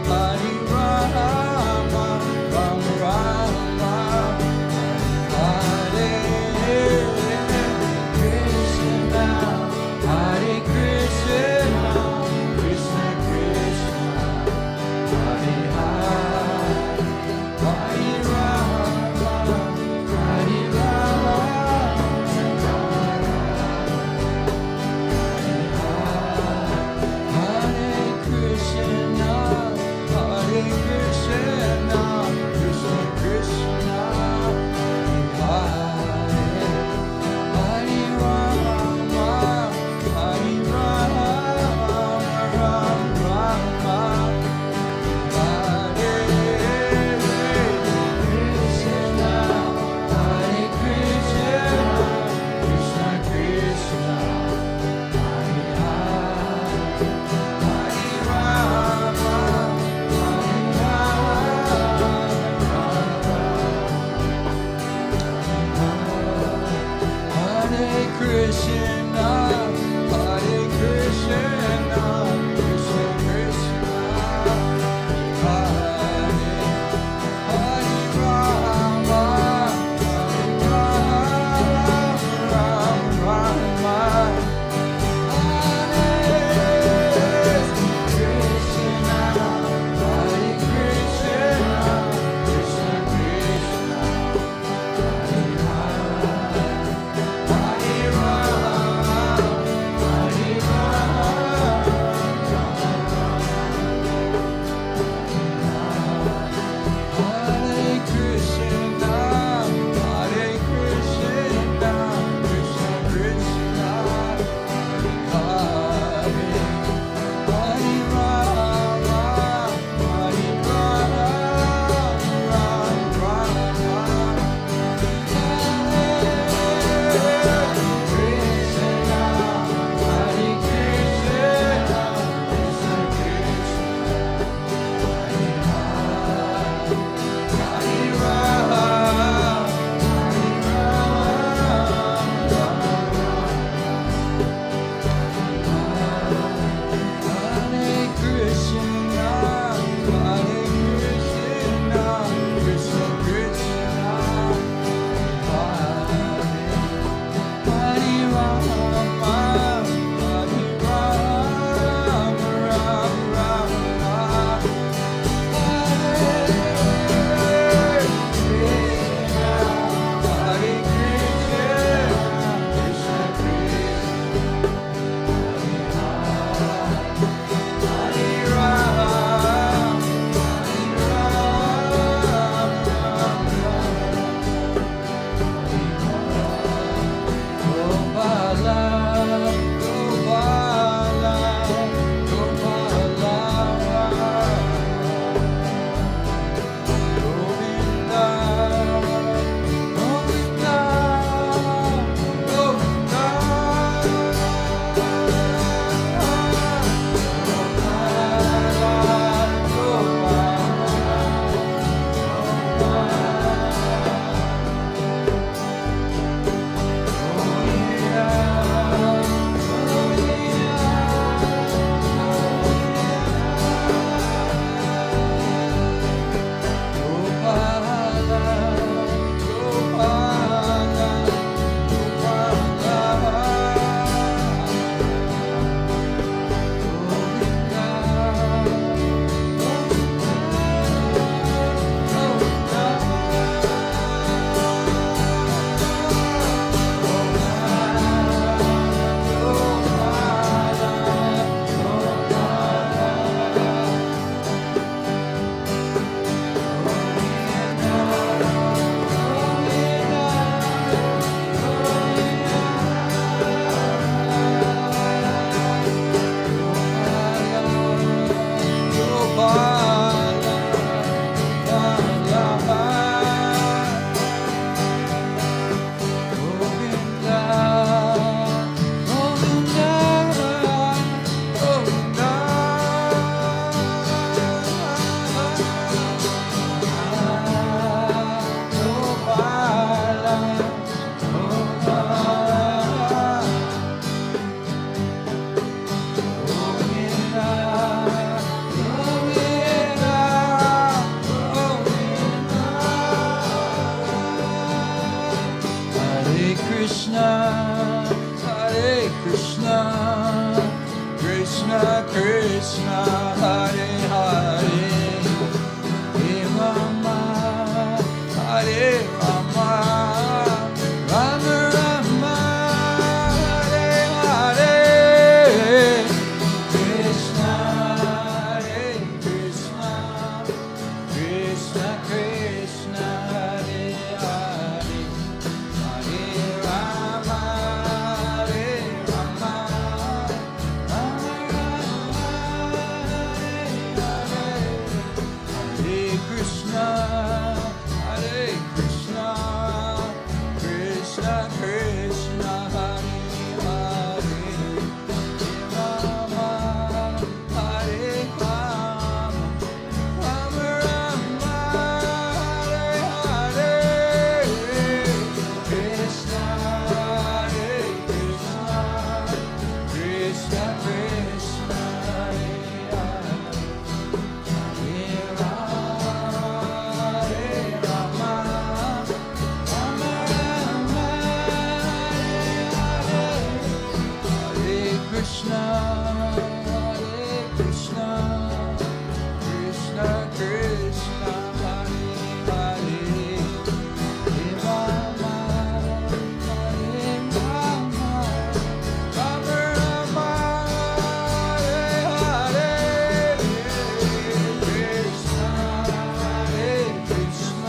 Hare Rama, Rama Rama, Hare Krishna, Hare Krishna, Krishna Krishna, Hare Hare, Hare Rama, Hare Rama, Krishna, Hare Krishna, Krishna Krishna, Hare Hare, Hare Rama, Hare Rama, Rama Rama, Hare Hare, Krishna, Hare Krishna, Krishna Krishna, Hare Hare, Hare Rama, Hare Rama, Rama Rama, Hare Krishna, Hare Krishna, Krishna Krishna, Hare Hare, Rama, Hare Rama, Rama Rama, Hare Hare, Krishna, Hare Krishna, Krishna Krishna, Hare Hare, Hare Rama, Rama Rama, Hare Krishna, Hare Krishna, Krishna Krishna, Hare Hare, Hare Rama, Hare Rama, Rama Rama, Hare Hare, Krishna, Hare Krishna,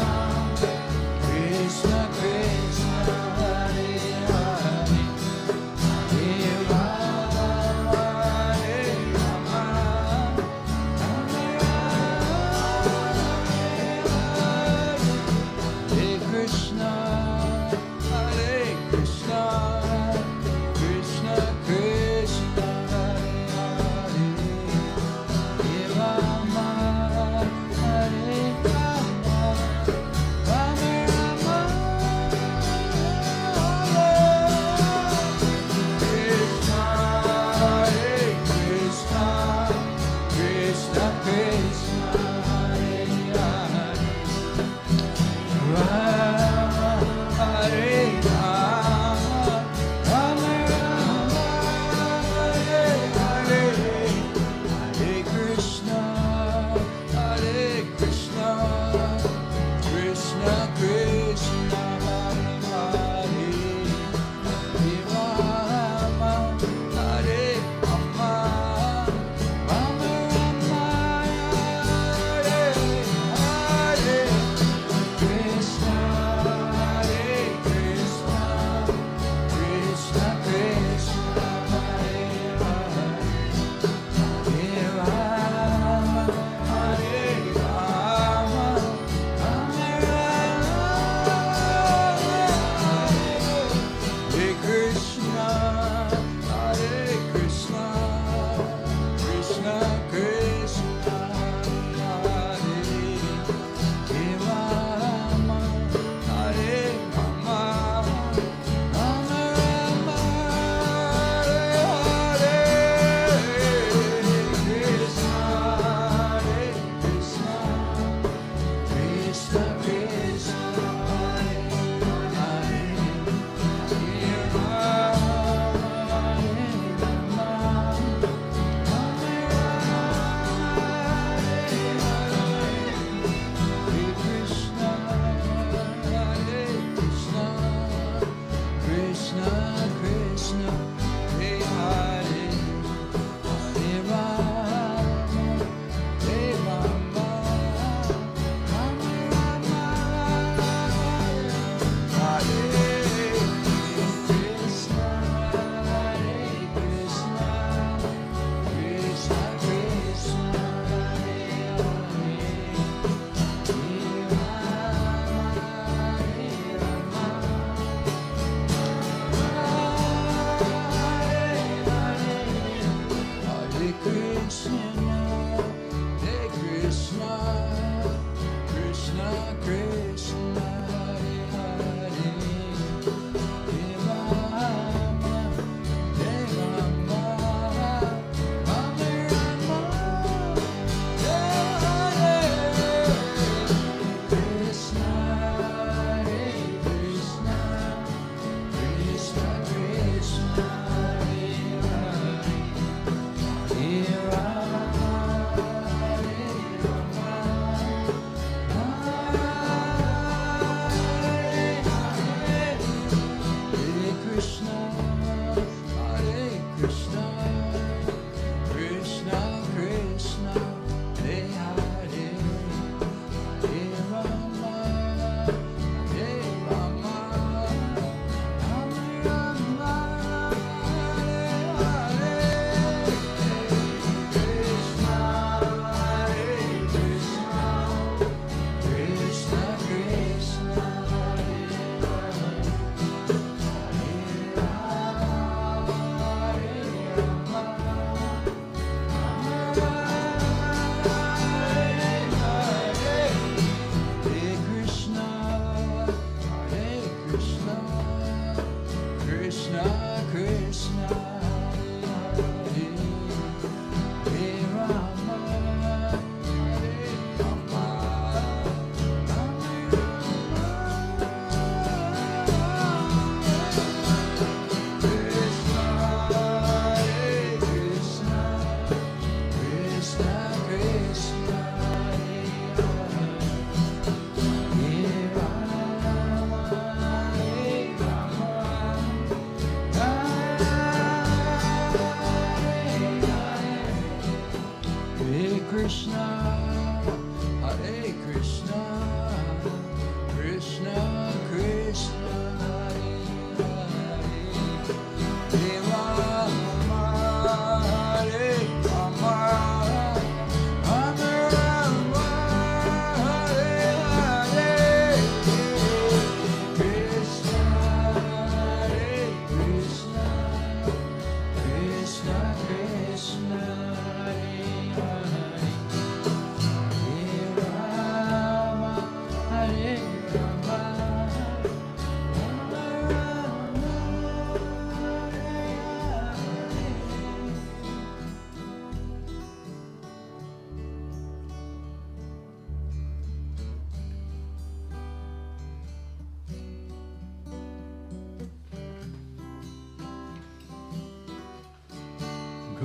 Krishna Krishna, Hare Hare, Hare Rama, Hare Rama, Rama Rama, Hare Krishna, Hare Krishna, Krishna Krishna, Hare Hare, Hare Rama, Hare Rama, Rama Rama, Krishna, Hare Krishna, Krishna Krishna, Hare Hare, Rama, Hare Rama, Rama Rama, Hare Hare, Hare Krishna, Hare Krishna, Krishna Krishna, Hare Hare, Hare Rama, Hare Rama, Rama Rama, Hare Hare, Krishna, Hare Krishna, Krishna Krishna, Hare Hare, Hare Rama, Hare Rama, Rama Rama, Hare Krishna, Hare Krishna, Krishna Krishna, Hare Hare, Hare Rama, Hare Rama, Rama Rama, Hare Hare, Krishna, Hare Krishna, Krishna Krishna, Hare Hare, Hare Rama, Hare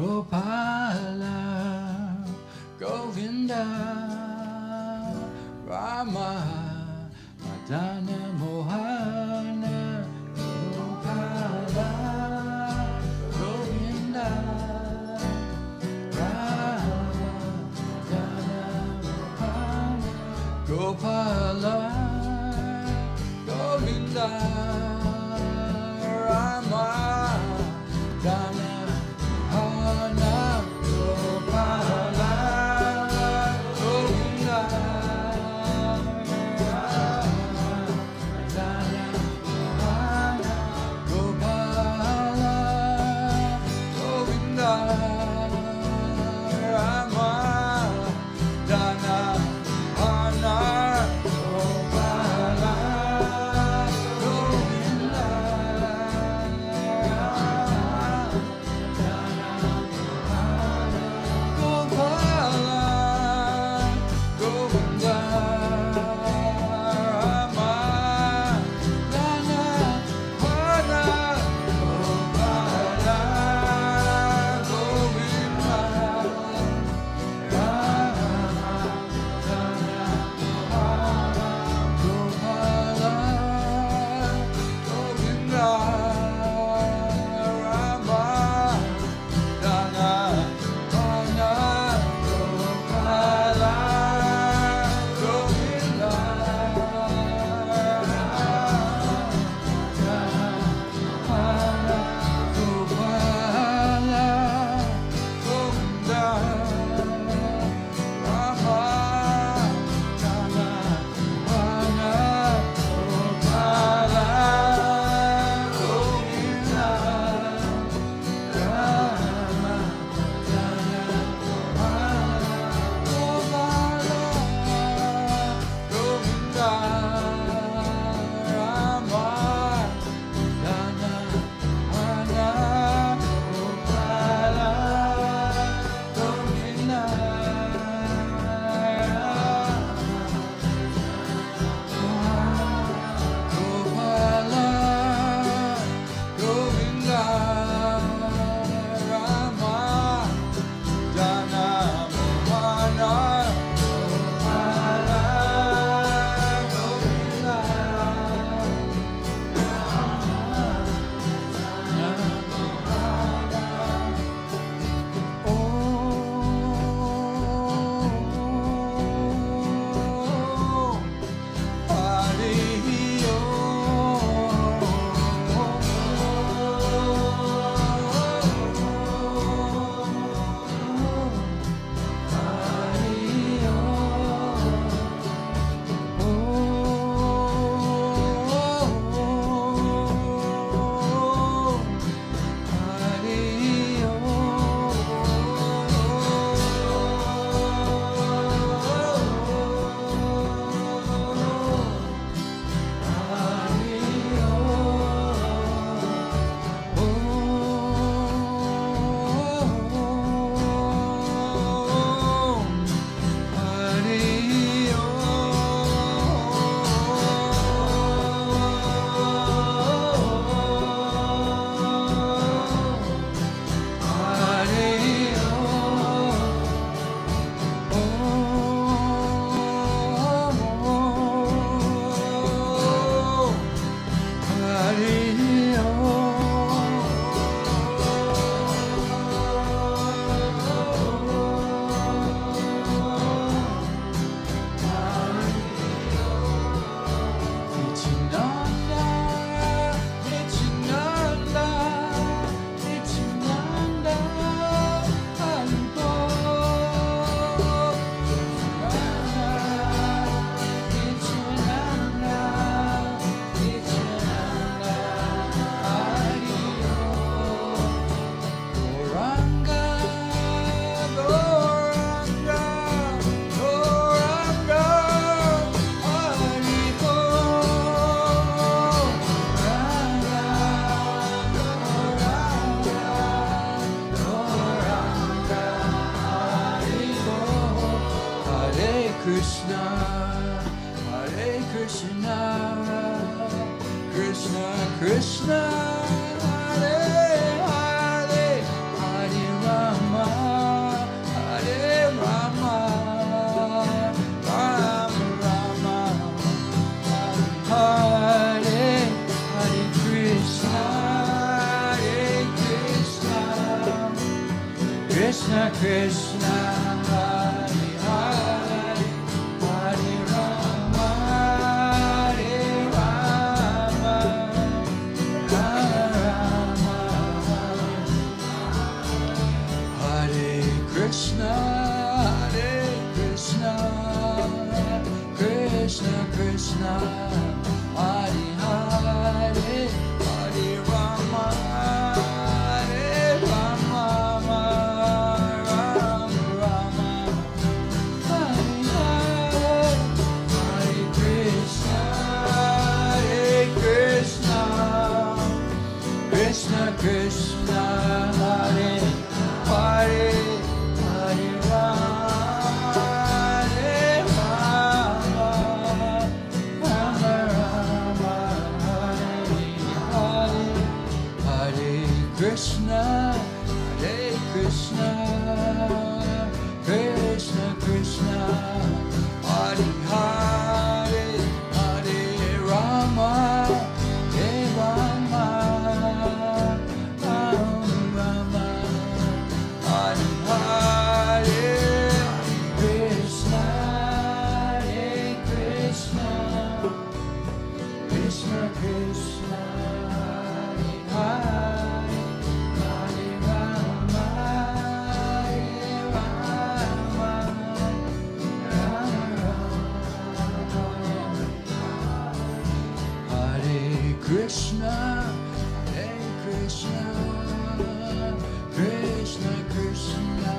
Gopala, Govinda, Rama, Madana, Mohana, Gopala, Govinda, Rama, Madana, Mohana, Gopala, Govinda, Rama, Dana, Hana, Krishna Krishna Hare Hare Hare Rama Hare Rama Rama Rama Hare Krishna Krishna Krishna Hare Hare Hare Rama Hare Rama Rama Rama Hare Hare Hare Krishna Krishna Krishna Krishna Hare Hare Hare Rama Krishna, Hare Krishna, Krishna Krishna,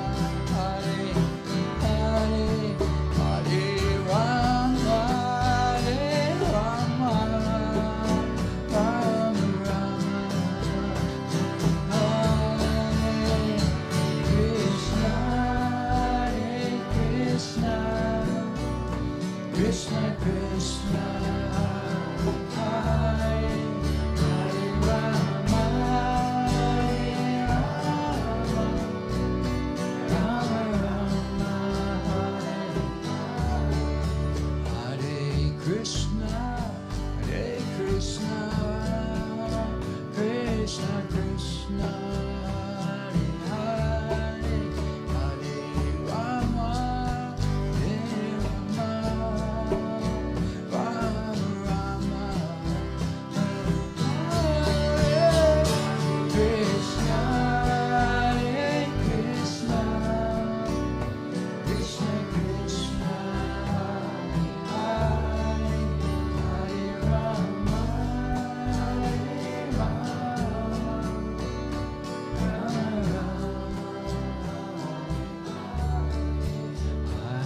Hare Hare, Hare Rama, Hare Rama, Rama Rama, Hare Hare, Krishna, Hare Krishna, Krishna Krishna, Hare Hare. Krishna, Hare Krishna, Krishna Krishna, Hare Hare, Hare Rama, Hare Rama, Rama Rama,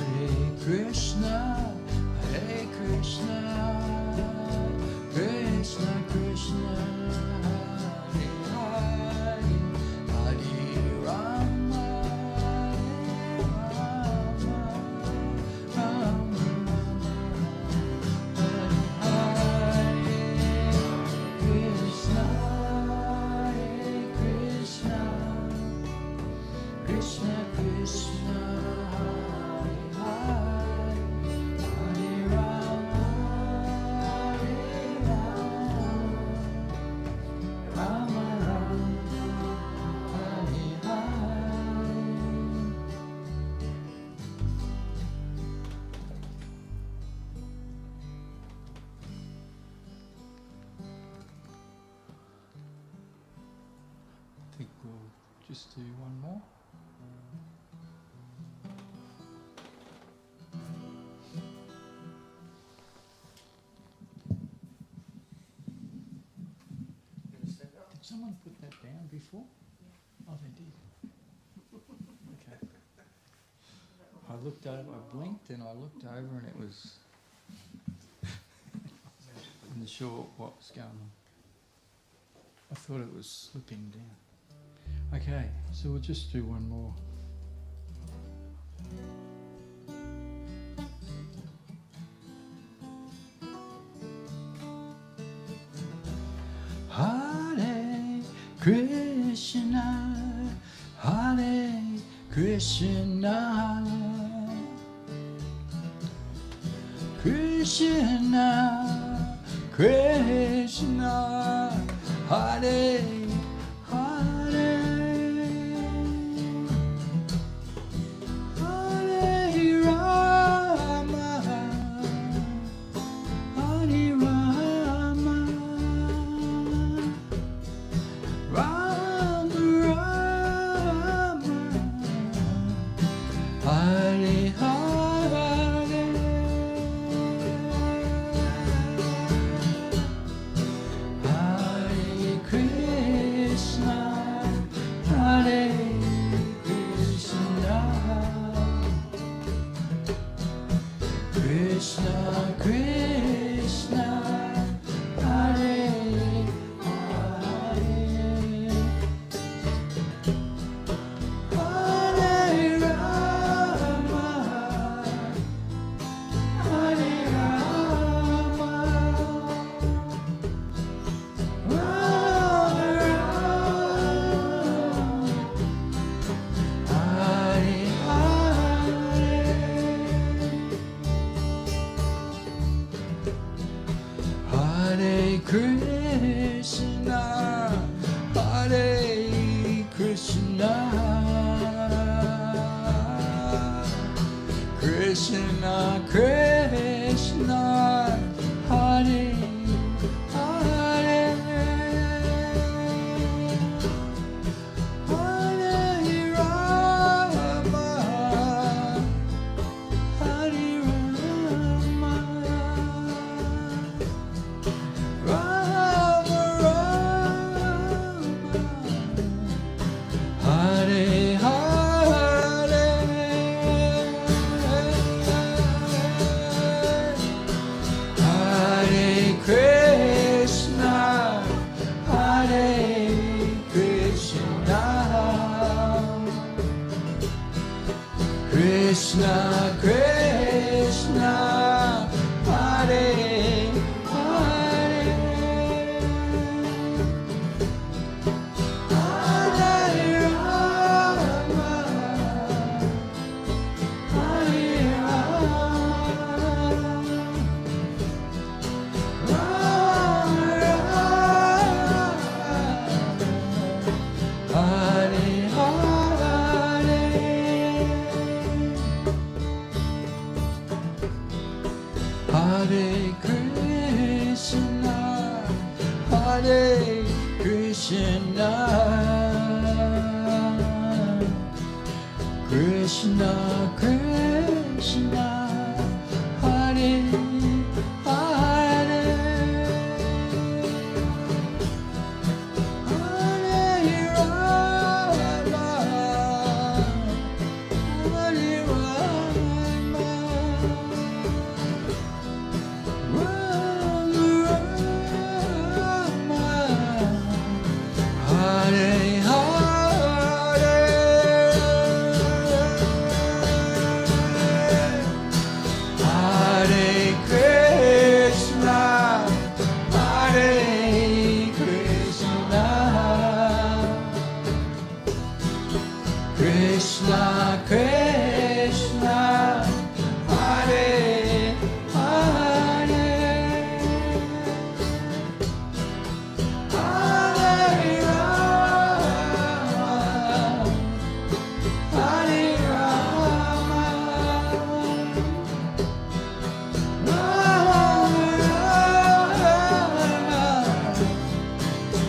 Hare Krishna, Hare Krishna, Krishna Krishna. I think we'll just do one more. Did someone put that down before? Oh, they did. Okay. I looked over, I blinked and I looked over and it was... I wasn't sure what was going on. I thought it was slipping down. Okay, so we'll just do one more. Hare Krishna, Hare Krishna, Krishna, Krishna, Hare Hare, Rama Rama, Hare Hare, Hare Krishna, Hare Krishna, Krishna Krishna, Hare Hare, Hare Rama, Hare Rama, Rama Rama, Hare Hare, Hare Krishna, Hare Krishna, Krishna Krishna, Hare Hare, Hare Rama, Hare Rama, Rama Rama, Hare Hare, Hare Krishna, Hare Krishna, Krishna Krishna, Hare Hare, Hare Rama, Hare Rama, Rama Rama, Hare Hare, Hare Krishna, Hare Krishna, Krishna Krishna, Hare Hare, Hare Rama, Hare Rama, Rama Rama, Hare Hare, Hare Krishna, Hare Krishna, Krishna Krishna, Hare Hare, Hare Rama, Hare Rama,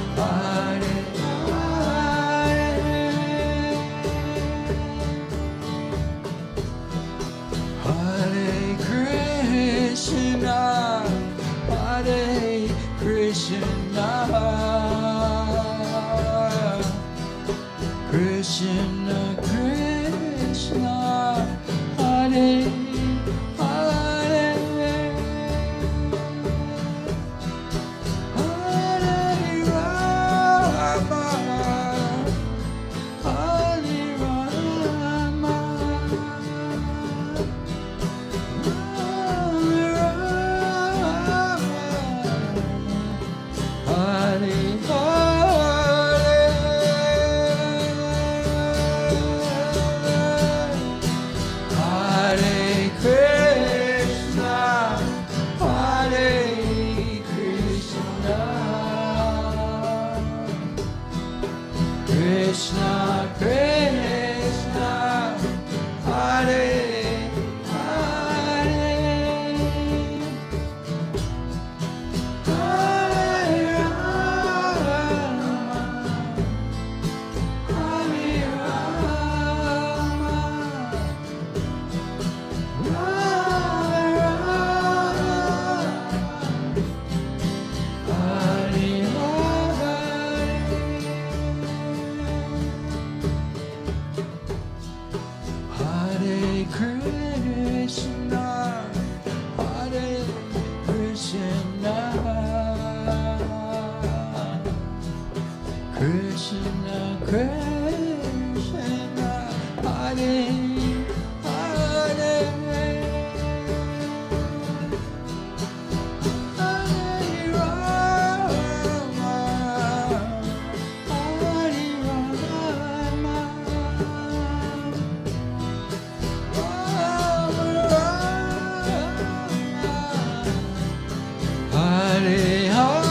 Rama Krishna Krishna, Hare Hare, Hare Rama, Hare Rama, Krishna Krishna, Hare Hare, Hare Rama, Krishna, Krishna, Hare Hare, Hare Rama, Hare Rama, Rama Rama, Hare Hare.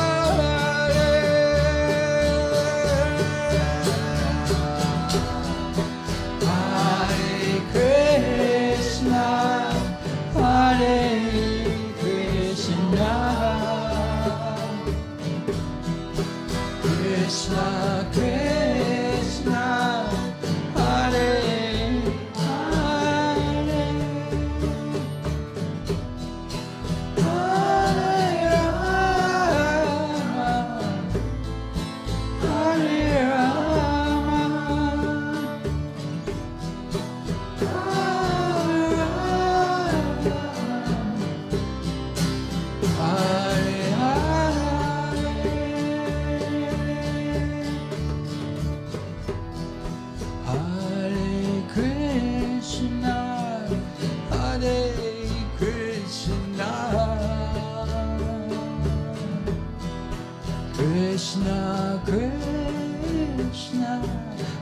Krishna, Krishna,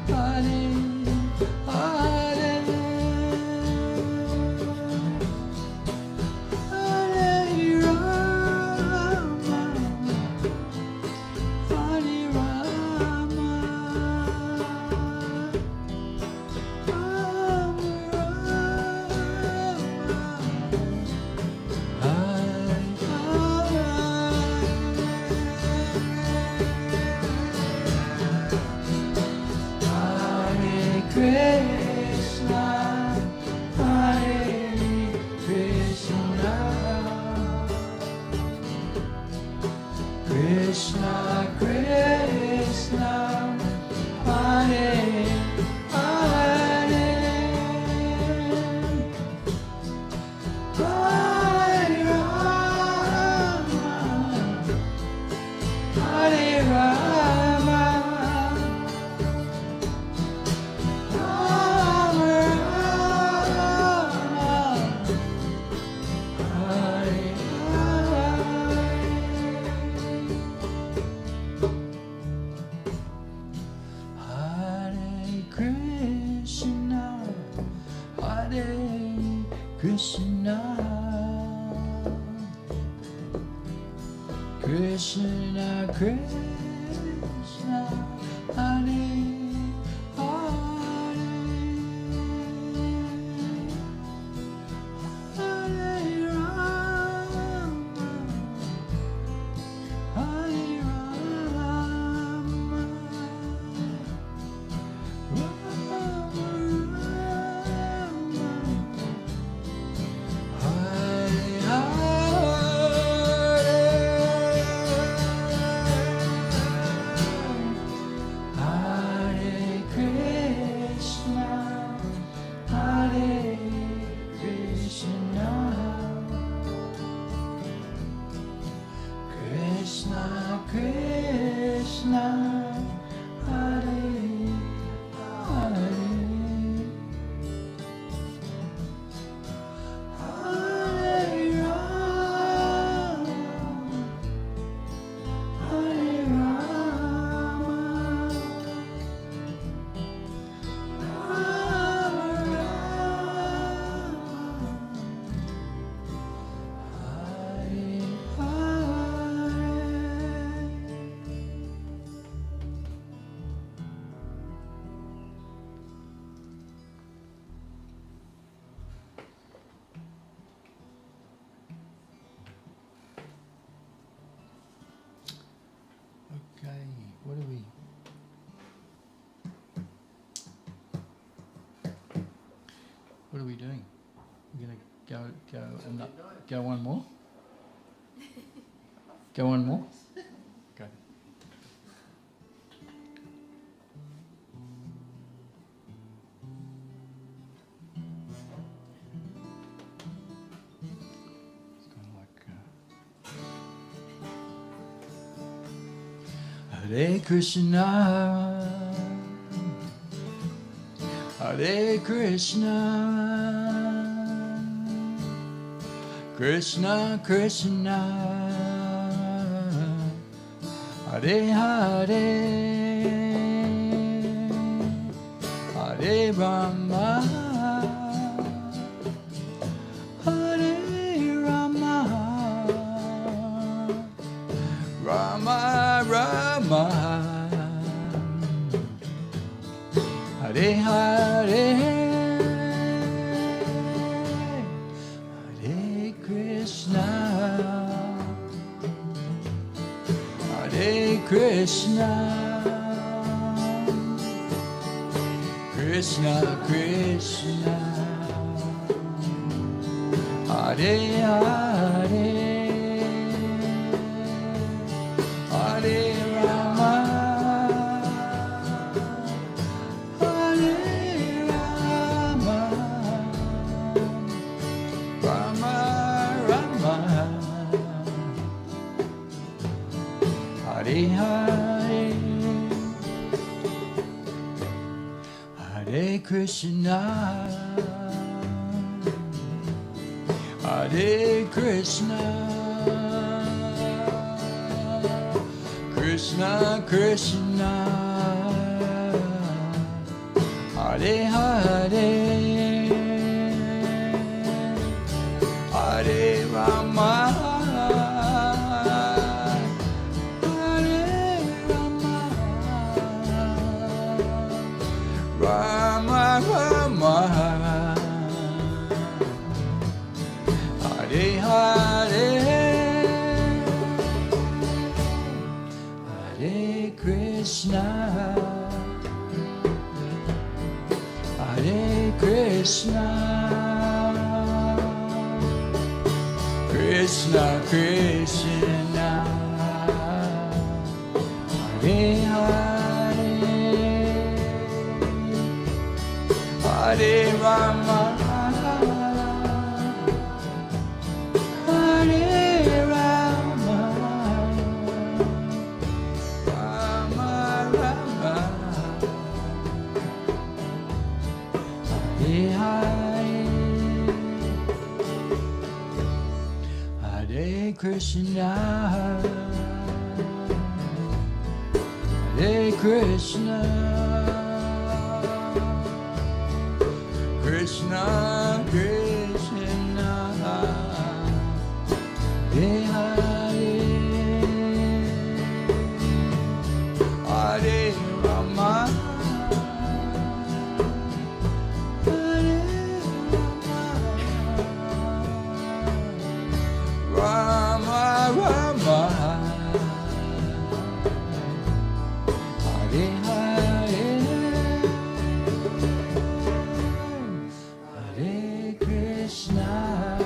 Hare Hare, Hare Rama, Hare Rama, Rama Rama, Hare Krishna, Hare Krishna, Krishna Krishna, Hare Hare, Hare Rama, Hare Rama. Krishna, Krishna, Krishna, Hare Hare, Hare Rama, Hare Rama, Rama Krishna, Hare Hare, Hare Rama, Hare Rama, Rama Okay, what are we doing? We're gonna go one more? Go one more? Okay. It's kind of like Hare Krishna, Hare Krishna, Krishna Krishna, Hare Hare, Hare Rama, Hare Rama, Rama Rama, Hare Hare, Hare Krishna, Hare Krishna, Krishna Krishna, Hare Hare, Hare Rama, Hare Rama, Rama Rama, Hare Hare, Hare Krishna, Hare Krishna, Krishna Krishna, Hare Hare, Hare Rama, Hare Rama, Rama Rama, Hare Hare, Hare Krishna, Hare Krishna, Krishna Krishna, Hare Hare, Hare Rama, Hare Rama, Rama Rama, Hare Hare, Hare Krishna, Hare Krishna, Krishna Krishna, Hare Hare, Hare Rama, Hare Rama, Rama Rama, Hare Hare, Hare Krishna, Hare Krishna, Krishna Krishna, Hare Hare, Hare Rama, Hare Rama, Rama Rama, Hare Hare, Hare Krishna,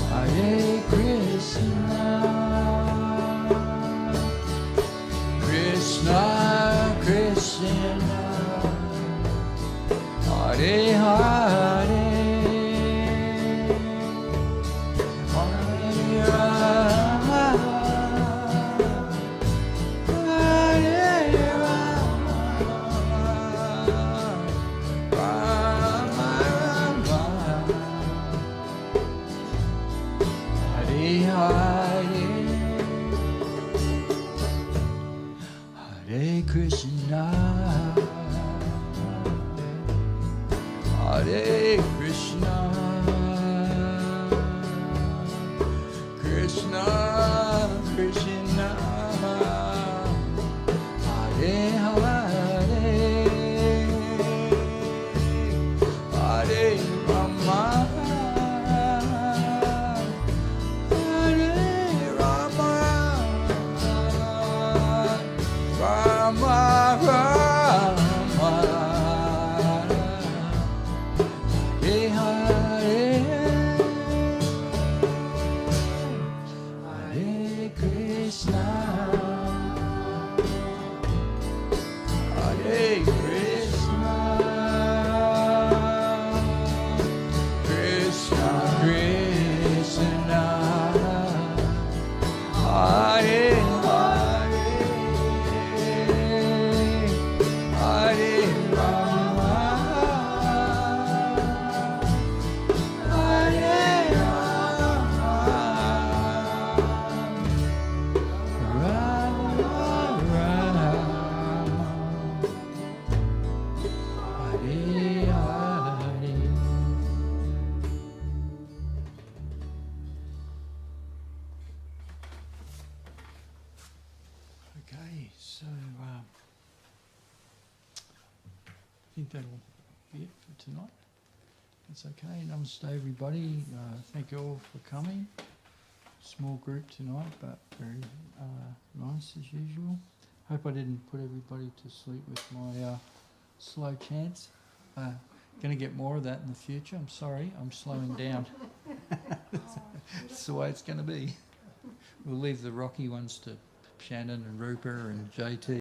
Hare Krishna, Krishna Krishna, Hare Hare, Hare Rama, Hare Rama, Rama Rama, Hare Hare, Hare Krishna, Hare Krishna, Krishna Krishna, Hare Okay, so I think that'll be it for tonight. That's okay. Namaste, everybody. Thank you all for coming. Small group tonight, but very nice as usual. Hope I didn't put everybody to sleep with my slow chants. Going to get more of that in the future. I'm sorry, I'm slowing down. That's the way it's going to be. We'll leave the rocky ones to Shannon and Rupa and JT.